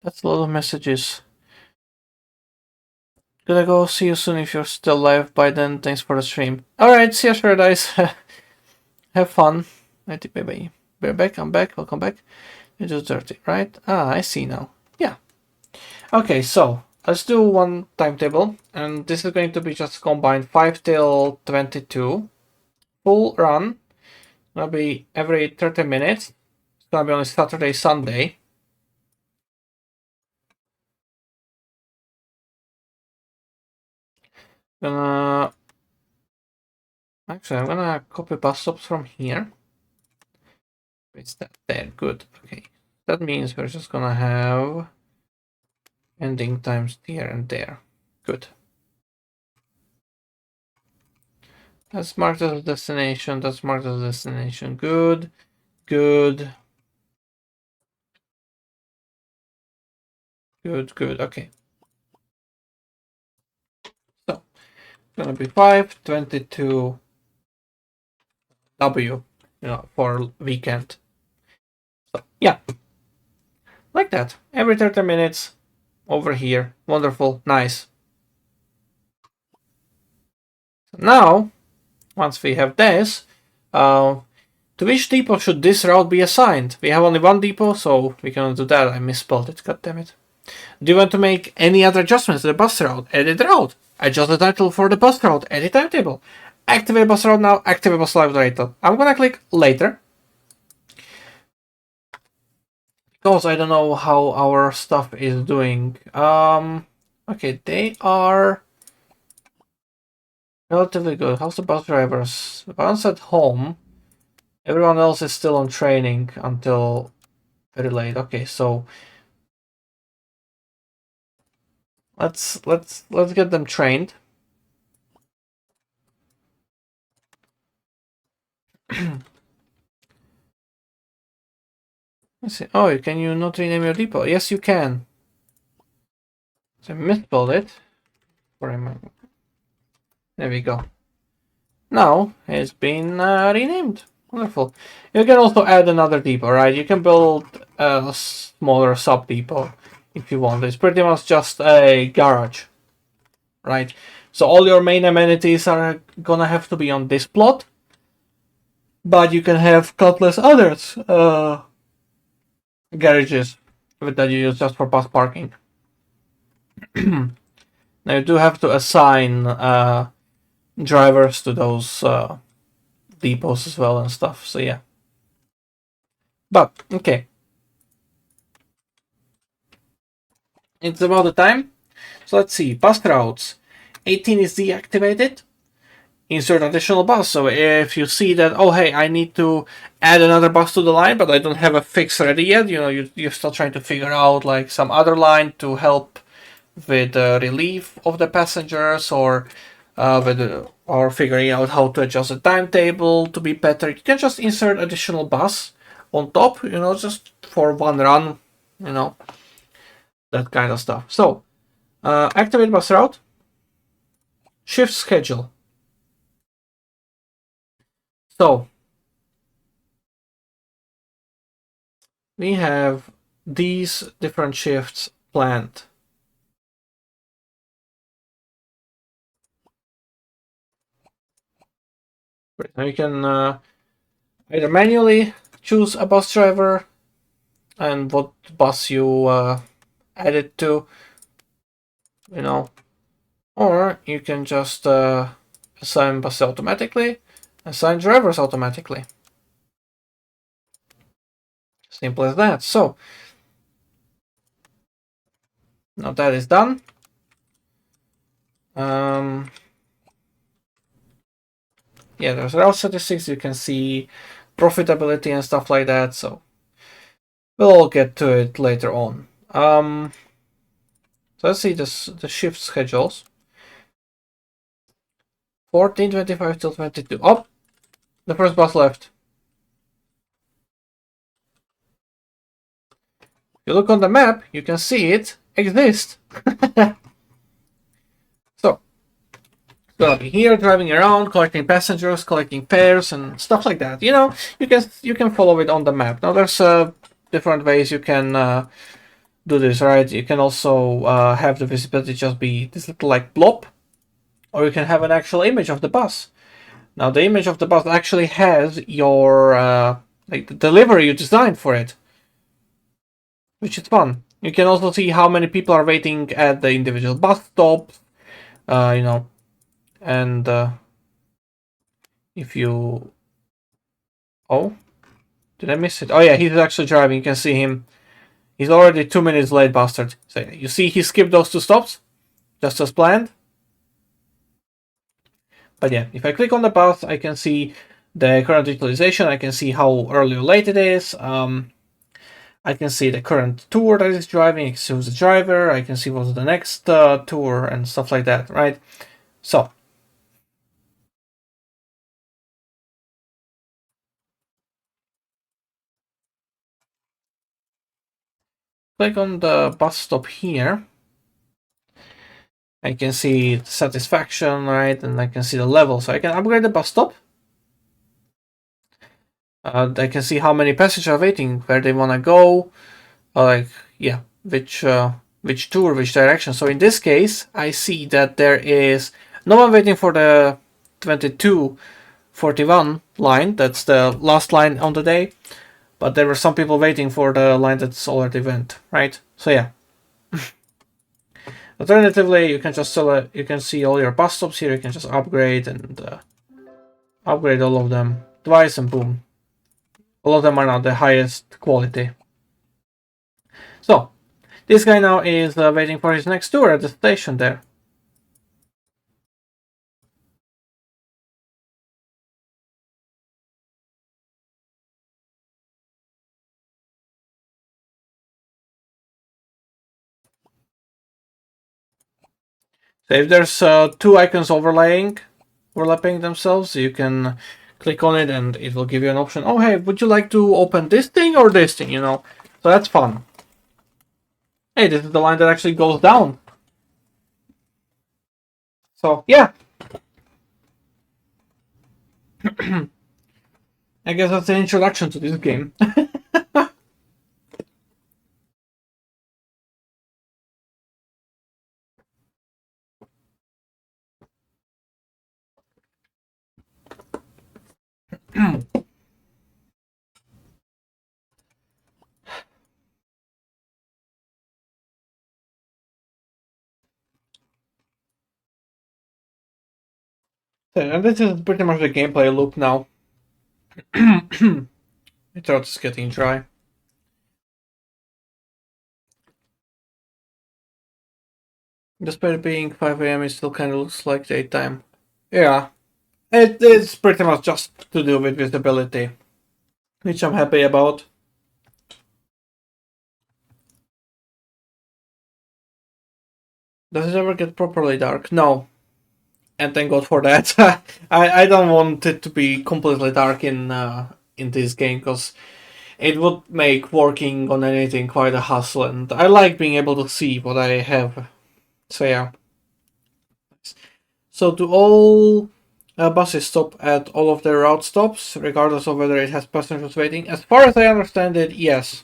that's a lot of messages. Gotta go. See you soon if you're still live by then. Thanks for the stream. Alright, see you, Paradise. Have fun. Bye-bye. We're back. I'm back. Welcome back. It's just dirty, right? Ah, I see now. Yeah. Okay, so let's do one timetable. And this is going to be just combined 5 till 22. Full run. Gonna be every 30 minutes. It's gonna be on Saturday, Sunday. Actually, I'm gonna copy bus stops from here. It's that there. Good. Okay. That means we're just gonna have ending times here and there. Good. That's marked as a destination. That's marked as a destination. Good. Good. Good. Good. Okay. So gonna be 522 W, for weekend. So yeah, like that. Every 30 minutes over here. Wonderful. Nice. So now, once we have this, to which depot should this route be assigned? We have only one depot, so we cannot do that. I misspelled it. God damn it. Do you want to make any other adjustments to the bus route? Edit route. Adjust the title for the bus route. Edit timetable. Activate bus route now. Activate bus live later. I'm gonna click later. Because I don't know how our stuff is doing. Okay, they are relatively good. How's the bus drivers? The one's at home. Everyone else is still on training until very late. Okay, so let's get them trained. Let's see. Oh, can you not rename your depot? Yes, you can. So I misspelled it. There we go. Now it's been renamed. Wonderful. You can also add another depot, right? You can build a smaller sub depot if you want. It's pretty much just a garage, right? So all your main amenities are gonna have to be on this plot, but you can have countless others garages that you use just for bus parking. Now you do have to assign drivers to those depots as well and stuff. So yeah. But okay, it's about the time. So let's see. Bus routes. 18 is deactivated. Insert additional bus. So if you see that, oh hey, I need to add another bus to the line, but I don't have a fix ready yet. You know, you're still trying to figure out like some other line to help with relief of the passengers, or or figuring out how to adjust the timetable to be better. You can just insert additional bus on top, you know, just for one run, you know, that kind of stuff. So activate bus route, shift schedule. So we have these different shifts planned. Now you can either manually choose a bus driver and what bus you add it to, you know, or you can just assign buses automatically, assign drivers automatically. Simple as that. So now that is done. Yeah, there's route statistics. You can see profitability and stuff like that. So we'll all get to it later on. So let's see the shift schedules. 14:25 till 22. Oh, the first bus left. If you look on the map, you can see it exists. So gonna be here driving around, collecting passengers, collecting fares, and stuff like that. You know, you can follow it on the map. Now there's different ways you can do this, right? You can also have the visibility just be this little like blob, or you can have an actual image of the bus. Now the image of the bus actually has your like the delivery you designed for it, which is fun. You can also see how many people are waiting at the individual bus stops, you know, and if you... Oh, did I miss it? Oh yeah, he's actually driving. You can see him. He's already 2 minutes late, bastard. So you see he skipped those 2 stops, just as planned. But yeah, if I click on the bus, I can see the current utilization. I can see how early or late it is. I can see the current tour that it's driving. I can see who's the driver. I can see what's the next tour and stuff like that, right? So click on the bus stop here. I can see the satisfaction, right? And I can see the level. So I can upgrade the bus stop. I can see how many passengers are waiting, where they want to go, like, yeah, which tour, which direction. So in this case, I see that there is no one waiting for the 22:41 line. That's the last line on the day. But there were some people waiting for the line that's already went, right? So yeah. Alternatively, you can just select, you can see all your bus stops here. You can just upgrade and upgrade all of them twice, and boom, all of them are now the highest quality. So this guy now is waiting for his next tour at the station there. So if there's 2 icons overlapping themselves, you can click on it and it will give you an option. Oh, hey, would you like to open this thing or this thing, you know? So that's fun. Hey, this is the line that actually goes down. So, yeah. I guess that's an introduction to this game. And this is pretty much the gameplay loop now. My throat is getting dry. Despite it being 5 a.m., it still kind of looks like daytime. Yeah, it's pretty much just to do with visibility, which I'm happy about. Does it ever get properly dark? No. And thank God for that. I don't want it to be completely dark in this game, because it would make working on anything quite a hassle, and I like being able to see what I have. So yeah. So do all buses stop at all of their route stops, regardless of whether it has passengers waiting? As far as I understand it, yes.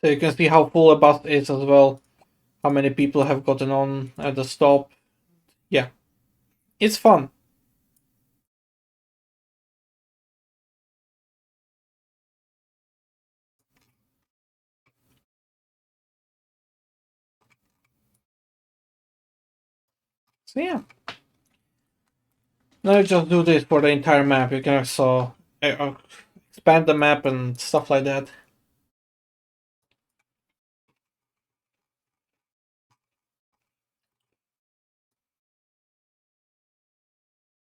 So you can see how full a bus is as well, how many people have gotten on at the stop. Yeah, it's fun. So yeah. Now you just do this for the entire map. You can also expand the map and stuff like that.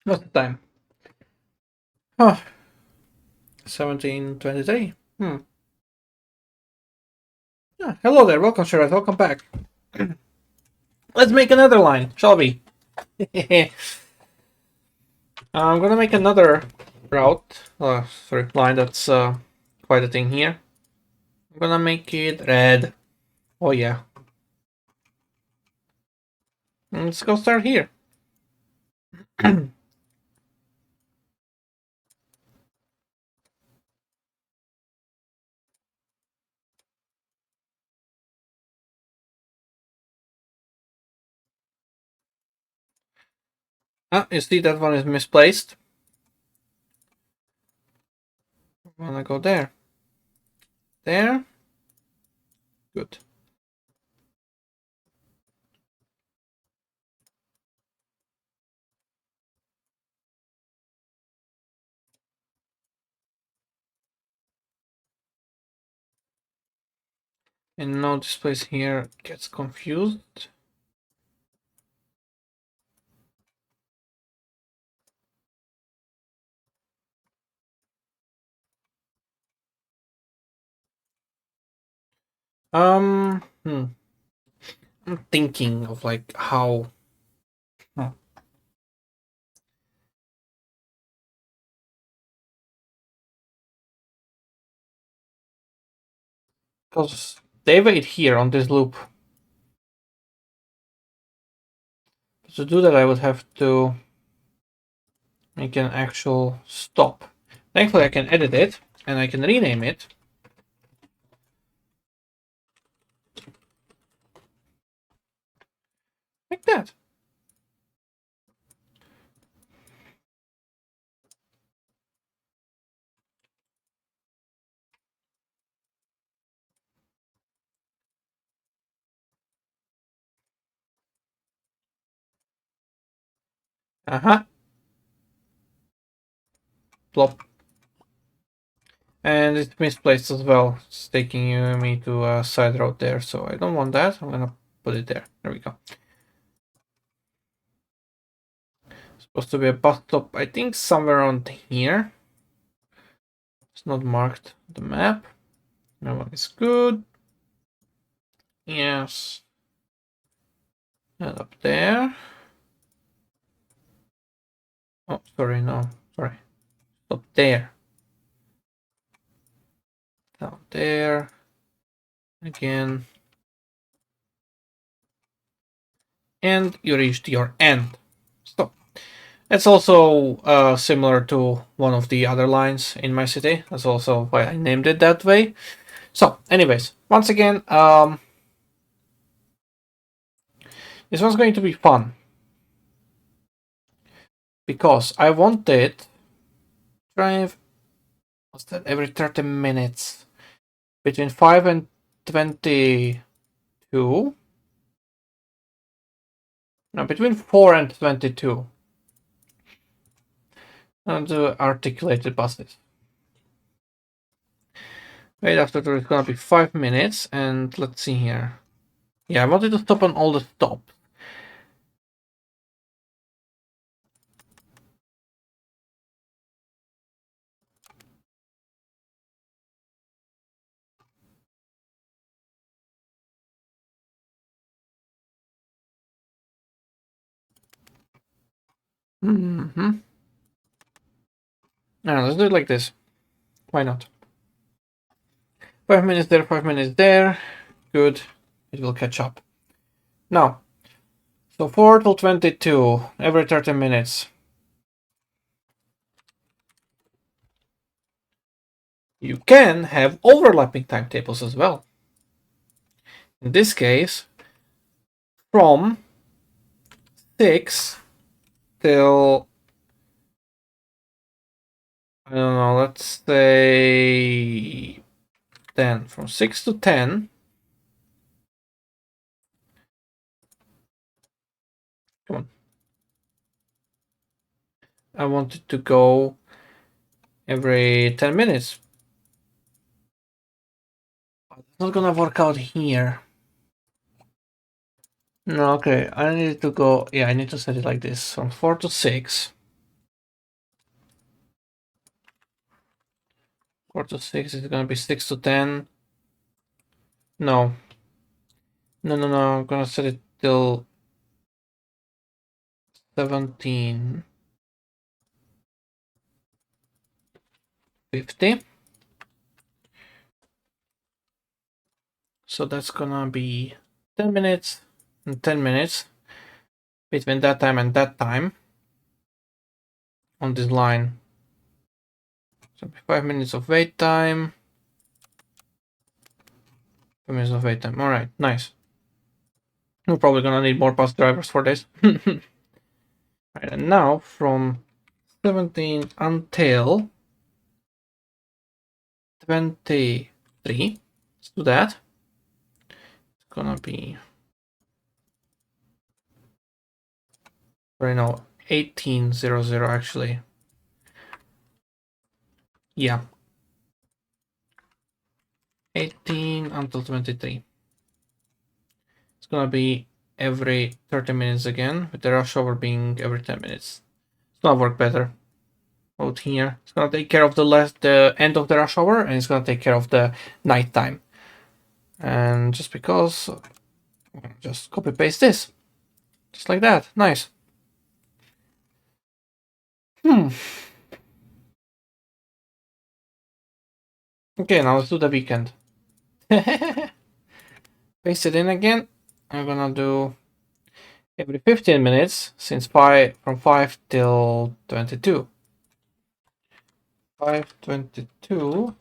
What's the time? Oh, 17:23. Yeah, hello there, welcome Shiraz, welcome back. Let's make another line, shall we? I'm gonna make another route, sorry, line that's quite a thing here. I'm gonna make it red. Oh yeah. Let's go start here. Ah, you see that one is misplaced. I'm gonna go there. There. Good. And now this place here gets confused. I'm thinking of like how. Because they wait here on this loop. To do that, I would have to make an actual stop. Thankfully, I can edit it and I can rename it. Like that. Uh-huh. Plop. And it's misplaced as well. It's taking me to a side road there, so I don't want that. I'm gonna put it there. There we go. Supposed to be a bus stop, I think somewhere around here. It's not marked on the map. That one is good. Yes. And up there. Oh, sorry, no. Sorry. Up there. Down there. Again. And you reached your end. Stop. That's also similar to one of the other lines in my city. That's also why I named it that way. So, anyways, once again, this one's going to be fun. Because I wanted drive, what's that, every 30 minutes. Between 5 and 22. No, between 4 and 22. And articulated buses. Wait, after that it's gonna be 5 minutes, and let's see here. Yeah, I wanted to stop on all the stops. Mm-hmm. Now let's do it like this. Why not? 5 minutes there, 5 minutes there. Good. It will catch up. Now, so 4 till 22, every 30 minutes. You can have overlapping timetables as well. In this case, from 6 till, I don't know, let's say 10. From 6 to 10. Come on. I want it to go every 10 minutes. It's not gonna work out here. No, okay, I need to go, yeah, I need to set it like this, from 4 to 6. 4 to 6 is gonna be 6 to 10. No. No, I'm gonna set it till 17:50. So that's gonna be 10 minutes and 10 minutes between that time and that time on this line. So 5 minutes of wait time. 5 minutes of wait time. Alright, nice. We're probably gonna need more bus drivers for this. Right, and now from 17 until 23. Let's do that. It's gonna be, right now, 1800 actually. Yeah. 18 until 23. It's gonna be every 30 minutes again, with the rush hour being every 10 minutes. It's gonna work better out here. It's gonna take care of the end of the rush hour, and it's gonna take care of the night time. And just because, just copy paste this, just like that. Nice. Okay, now let's do the weekend. Paste it in again. I'm gonna do every 15 minutes since from 5 till 22. 5:22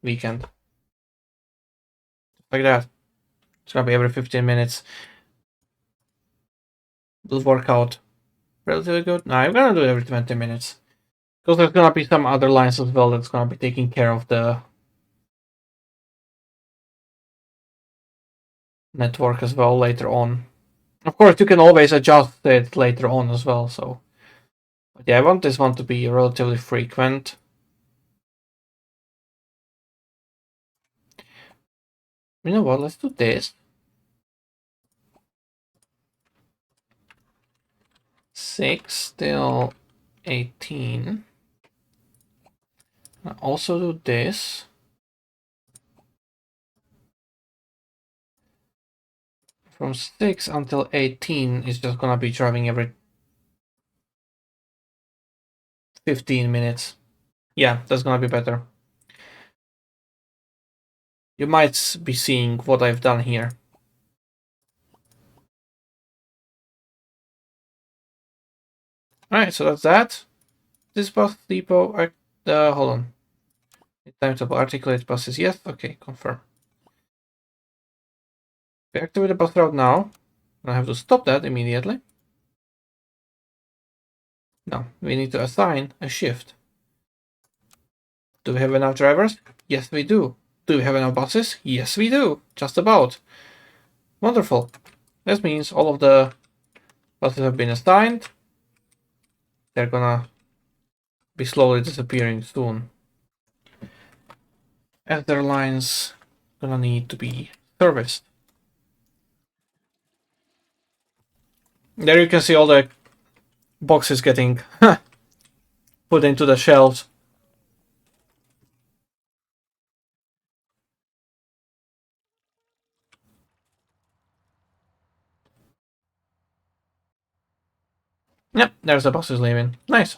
weekend. Like that. It's gonna be every 15 minutes. It'll work out relatively good. No, I'm gonna do it every 20 minutes. Because there's gonna be some other lines as well that's gonna be taking care of the network as well later on. Of course, you can always adjust it later on as well, so. But yeah, I want this one to be relatively frequent. You know what, let's do this. 6 till 18. I'll also do this. from 6 until 18 is just gonna be driving every 15 minutes. Yeah, that's gonna be better. You might be seeing what I've done here. Alright, so that's that. This bus depot, hold on. Time to articulate buses, yes, okay, confirm. We activate the bus route now. I have to stop that immediately. No, we need to assign a shift. Do we have enough drivers? Yes, we do. Do we have enough buses? Yes, we do. Just about. Wonderful. This means all of the buses have been assigned. They're gonna be slowly disappearing soon, as their lines gonna need to be serviced. There you can see all the boxes getting put into the shelves. Yep, there's the buses leaving. Nice.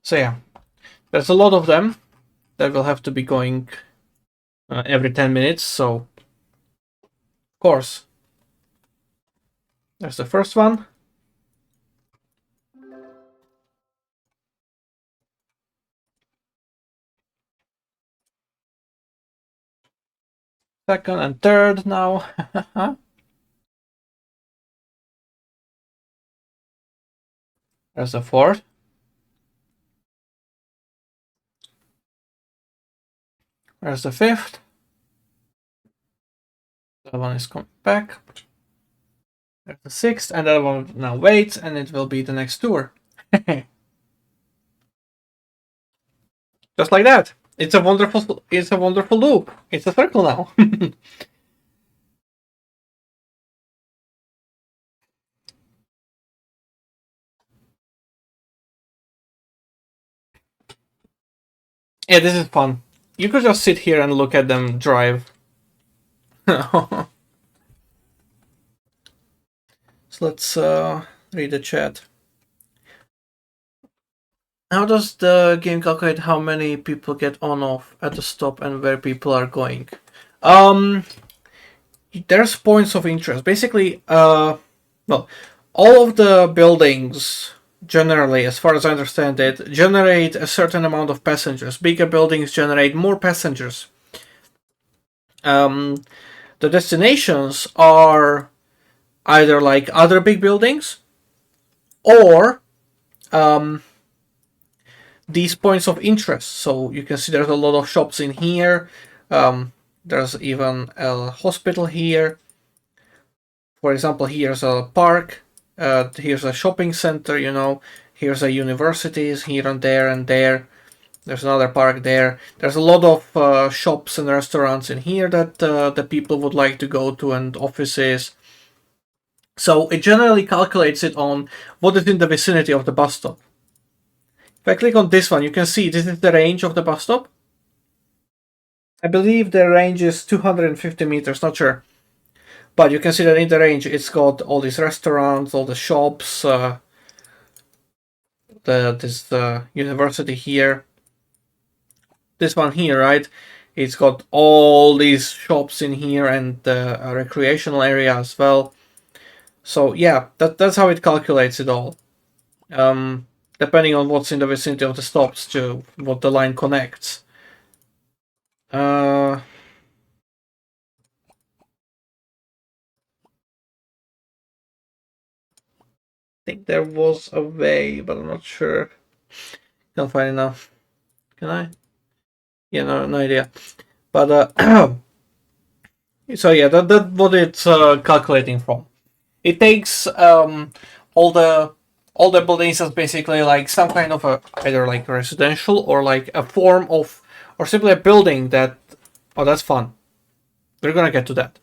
So yeah, there's a lot of them that will have to be going every 10 minutes, so of course. There's the first one. Second and third now. There's the fourth. There's the fifth. That one is coming back. There's the sixth, and that one now waits, and it will be the next tour. Just like that. It's a wonderful loop. It's a circle now. Yeah, this is fun. You could just sit here and look at them drive. So let's read the chat. How does the game calculate how many people get on off at the stop and where people are going? There's points of interest. Basically, well, all of the buildings generally, as far as I understand it, generate a certain amount of passengers. Bigger buildings generate more passengers. The destinations are either like other big buildings or these points of interest. So you can see there's a lot of shops in here. There's even a hospital here. For example, here's a park. Here's a shopping center, you know. Here's a universities here and there and there. There's another park there. There's a lot of shops and restaurants in here that the people would like to go to, and offices. So it generally calculates it on what is in the vicinity of the bus stop. If I click on this one, you can see this is the range of the bus stop. I believe the range is 250 meters, not sure. But you can see that in the range it's got all these restaurants, all the shops, this university here. This one here, right? It's got all these shops in here and a recreational area as well. So yeah, that's how it calculates it all. Depending on what's in the vicinity of the stops to what the line connects. I think there was a way, but I'm not sure. Can't find it now. Can I? Yeah, no idea. But so yeah, that's what it's calculating from. It takes all the buildings as basically like some kind of a either like residential or like a form of, or simply a building that. Oh, that's fun. We're gonna get to that.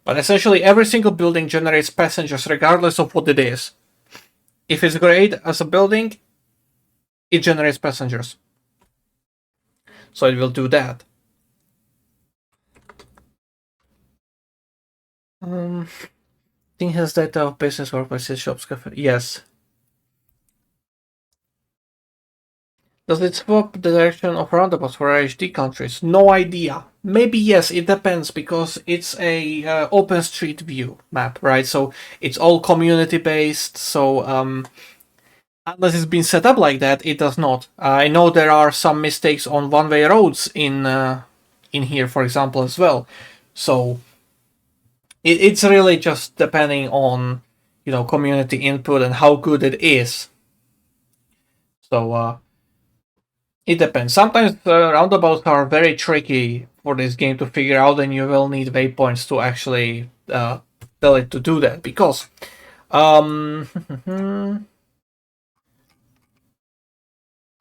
But essentially every single building generates passengers regardless of what it is. If it's great as a building, it generates passengers. So it will do that. Thing has data of business, workplaces, shops, cafe. Yes. Does it swap the direction of roundabouts for HD countries? No idea. Maybe yes, it depends, because it's a open street view map, right? So it's all community based. So unless it's been set up like that, it does not. I know there are some mistakes on one-way roads in here, for example, as well. So it's really just depending on, you know, community input and how good it is. So it depends. Sometimes roundabouts are very tricky for this game to figure out, and you will need waypoints to actually tell it to do that, because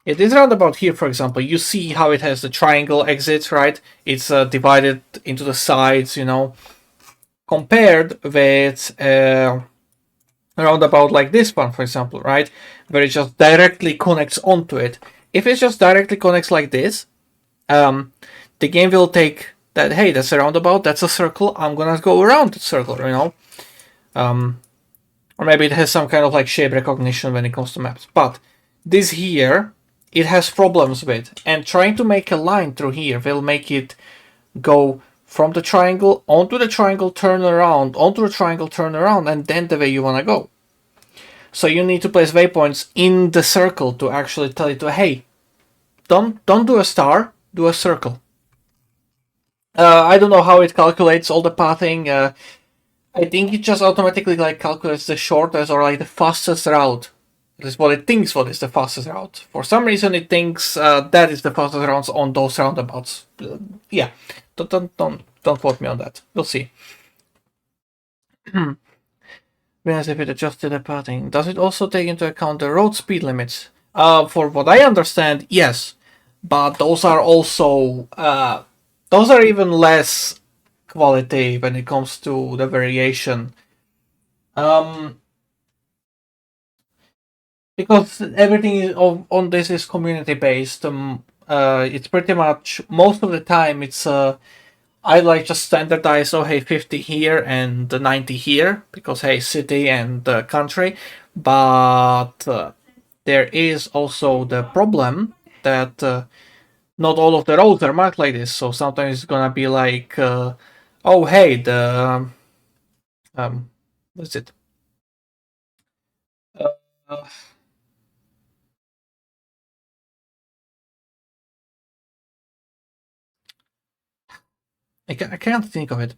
it is roundabout here, for example. You see how it has the triangle exits, right? It's divided into the sides, you know, compared with a roundabout like this one, for example, right? Where it just directly connects onto it. If it just directly connects like this, the game will take that, hey, that's a roundabout, that's a circle, I'm gonna go around the circle, you know? Or maybe it has some kind of like shape recognition when it comes to maps. But this here, it has problems with. And trying to make a line through here will make it go from the triangle, onto the triangle, turn around, onto the triangle, turn around, and then the way you wanna go. So you need to place waypoints in the circle to actually tell it to, hey, don't do a star, do a circle. I don't know how it calculates all the pathing. I think it just automatically like calculates the shortest or like the fastest route. That is what it thinks what is the fastest route. For some reason it thinks that is the fastest routes on those roundabouts. Yeah, don't quote me on that. We'll see. Whereas if it adjusted the pathing, does it also take into account the road speed limits? For what I understand, yes, but those are also those are even less quality when it comes to the variation. Because everything on this is community based. It's pretty much most of the time it's I like just standardize. Oh, hey, 50 here and 90 here, because hey, city and country. But there is also the problem that not all of the roads are marked like this. So sometimes it's gonna be like, oh, hey, the what's it? Uh, I can't think of it.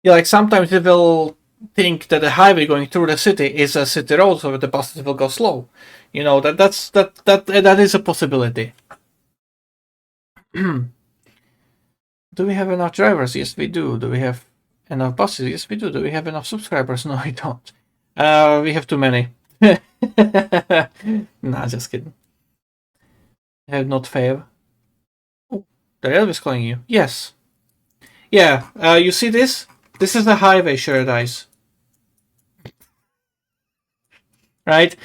Yeah, like sometimes it will think that the highway going through the city is a city road, so the buses will go slow. You know, that is a possibility. Do we have enough drivers? Yes, we do. Do we have enough buses? Yes, we do. Do we have enough subscribers? No, we don't. We have too many. Nah, just kidding. I have not failed. Oh, the railway is calling you. Yes. Yeah, you see this? This is the highway, Paradise. Right?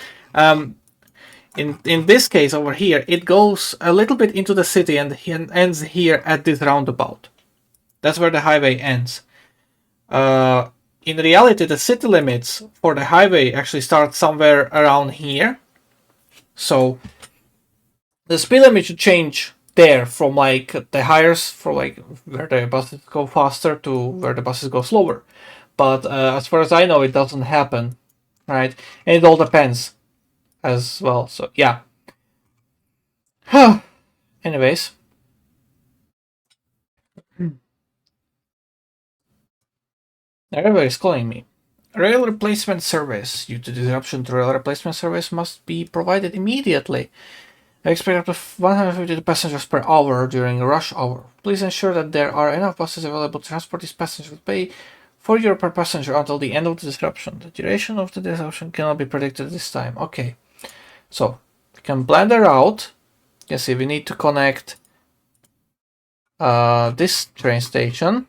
In this case over here, it goes a little bit into the city and ends here at this roundabout. That's where the highway ends. In reality, the city limits for the highway actually start somewhere around here. So the speed limit should change there from like the highest, for like where the buses go faster to where the buses go slower. But as far as I know, it doesn't happen, right? And it all depends as well. So yeah. Anyways. Everybody's calling me. Rail replacement service. Due to disruption to rail replacement service must be provided immediately. I expect up to 150 passengers per hour during rush hour. Please ensure that there are enough buses available to transport these passengers. Pay €4 per passenger until the end of the disruption. The duration of the disruption cannot be predicted this time. Okay. So, we can plan the route. You see, we need to connect this train station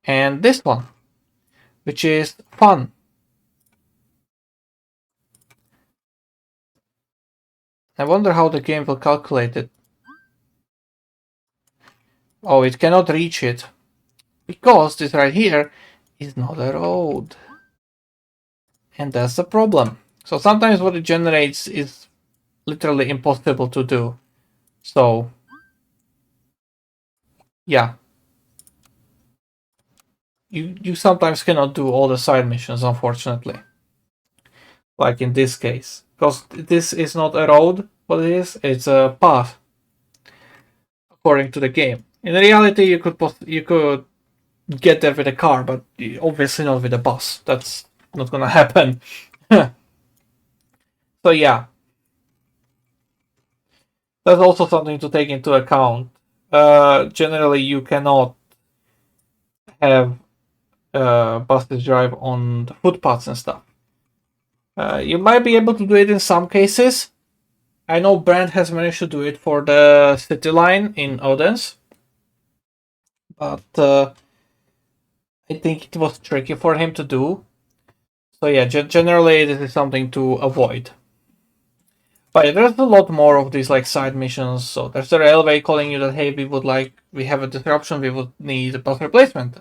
and this one, which is fun. I wonder how the game will calculate it. Oh, it cannot reach it. Because this right here is not a road. And that's the problem. So sometimes what it generates is literally impossible to do. So, yeah. You sometimes cannot do all the side missions, unfortunately. Like in this case. Because this is not a road, what it is, it's a path. According to the game. In reality, you could get there with a car, but obviously not with a bus. That's not gonna happen. So yeah, that's also something to take into account. Generally, you cannot have buses drive on the footpaths and stuff. You might be able to do it in some cases. I know Brand has managed to do it for the City Line in Odense, but I think it was tricky for him to do. So yeah, generally this is something to avoid. But yeah, there's a lot more of these like side missions. So there's the railway calling you that hey, we have a disruption, we would need a bus replacement,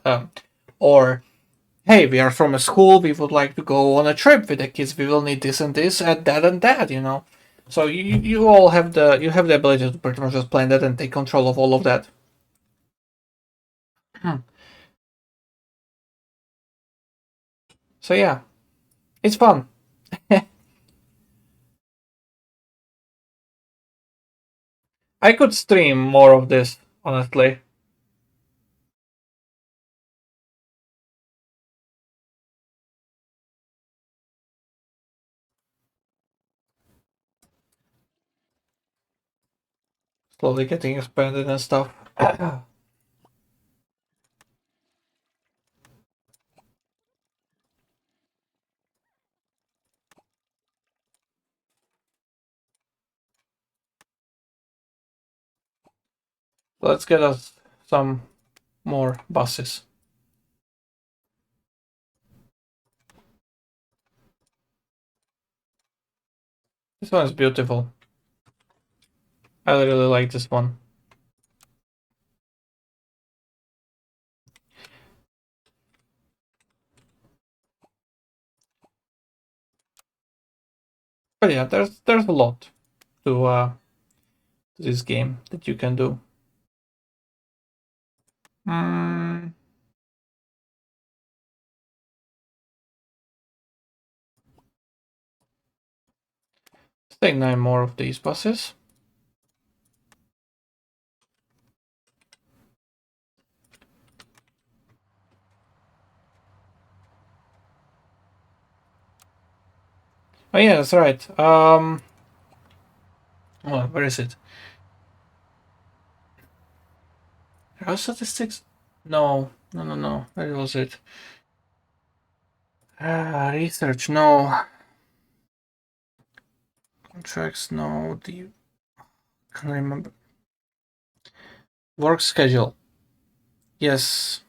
or hey, we are from a school, we would like to go on a trip with the kids, we will need this and this and that, you know. So you all have the ability to pretty much just plan that and take control of all of that. So yeah, it's fun. I could stream more of this, honestly. Slowly getting expanded and stuff. Let's get us some more buses. This one is beautiful. I really like this one. But yeah, there's a lot to this game that you can do. Mm, let's take 9 more of these buses. Oh yeah, that's right. Oh, where is it? House statistics? No, no, no, no. Where was it? Research? No. Contracts? No. The can't remember. Work schedule? Yes.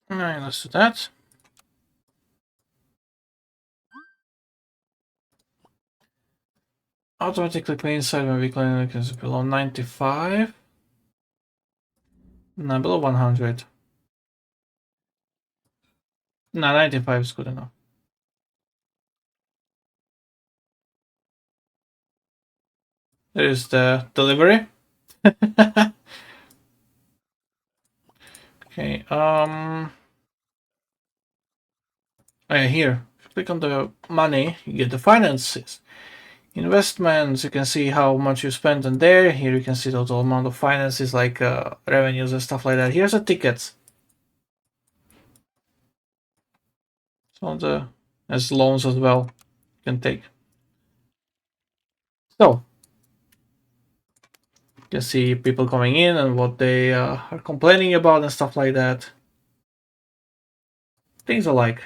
Alright, let's do that. Automatically clean inside when we clean it is below 95. No, below 100. No, 95 is good enough. There is the delivery. Okay, oh yeah, here. If you click on the money, you get the finances. Investments, you can see how much you spent on there. Here you can see the total amount of finances, like revenues and stuff like that. Here's the tickets. So there's loans as well you can take. So you can see people coming in and what they are complaining about and stuff like that. Things alike.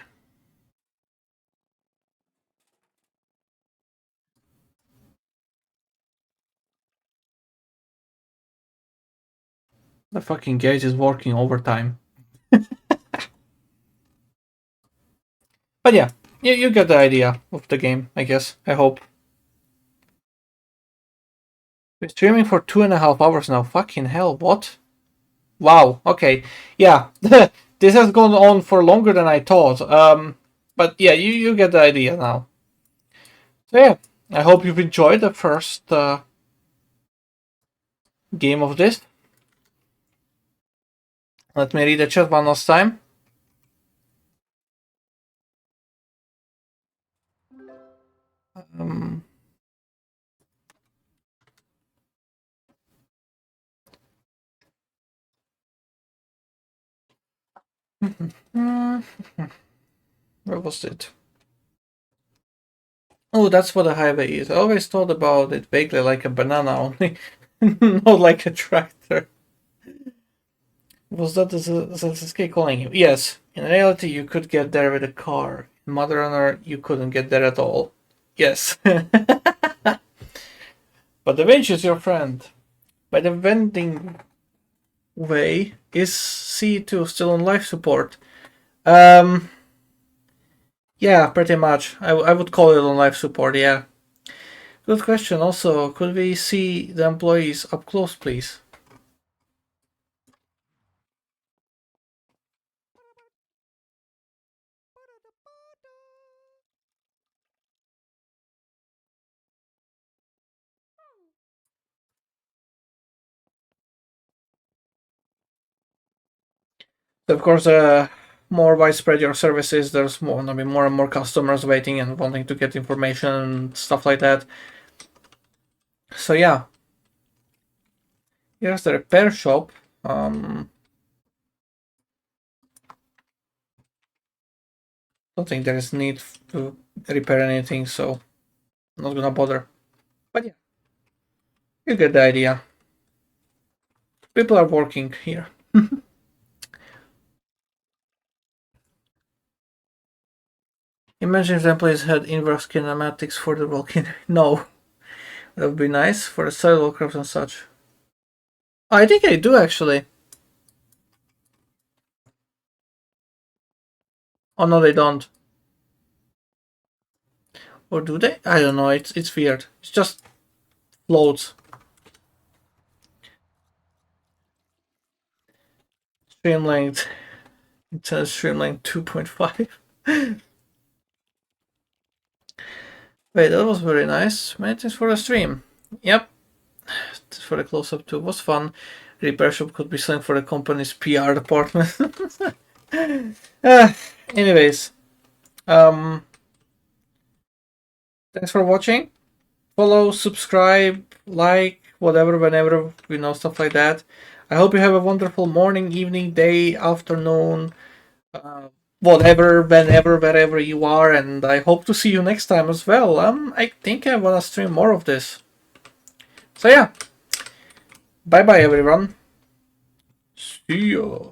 The fucking gate is working overtime. But yeah, you get the idea of the game, I guess. I hope. We're streaming for 2.5 hours now. Fucking hell, what? Wow, okay. Yeah, this has gone on for longer than I thought. But yeah, you get the idea now. So yeah, I hope you've enjoyed the first game of this. Let me read the chat one last time. Where was it? Oh, that's what a highway is. I always thought about it vaguely like a banana only, not like a tractor. Was that the Sasuke calling you? Yes. In reality, you could get there with a car. In Mother Runner, you couldn't get there at all. Yes. But the winch is your friend. By the vending way, is C2 still on life support? Yeah, pretty much. I would call it on life support, yeah. Good question. Also, could we see the employees up close, please? Of course, more widespread your service is, there's more, I mean, more and more customers waiting and wanting to get information and stuff like that. So yeah, here's the repair shop. Don't think there is need to repair anything, so I'm not gonna bother. But yeah, you get the idea. People are working here. Imagine if the employees had inverse kinematics for the volcano. No, that would be nice for the sidewalk crafts and such. I think I do actually. Oh no, they don't. Or do they? I don't know. It's weird. It's just floats. Stream length. It says stream length 2.5. Wait, that was very nice. Many thanks for the stream. Yep. For the close-up too. Was fun. Repair shop could be selling for the company's PR department. Anyways. Thanks for watching. Follow, subscribe, like, whatever, whenever, stuff like that. I hope you have a wonderful morning, evening, day, afternoon, whatever, whenever, wherever you are, and I hope to see you next time as well. I think I wanna stream more of this. So yeah, bye bye everyone. See ya.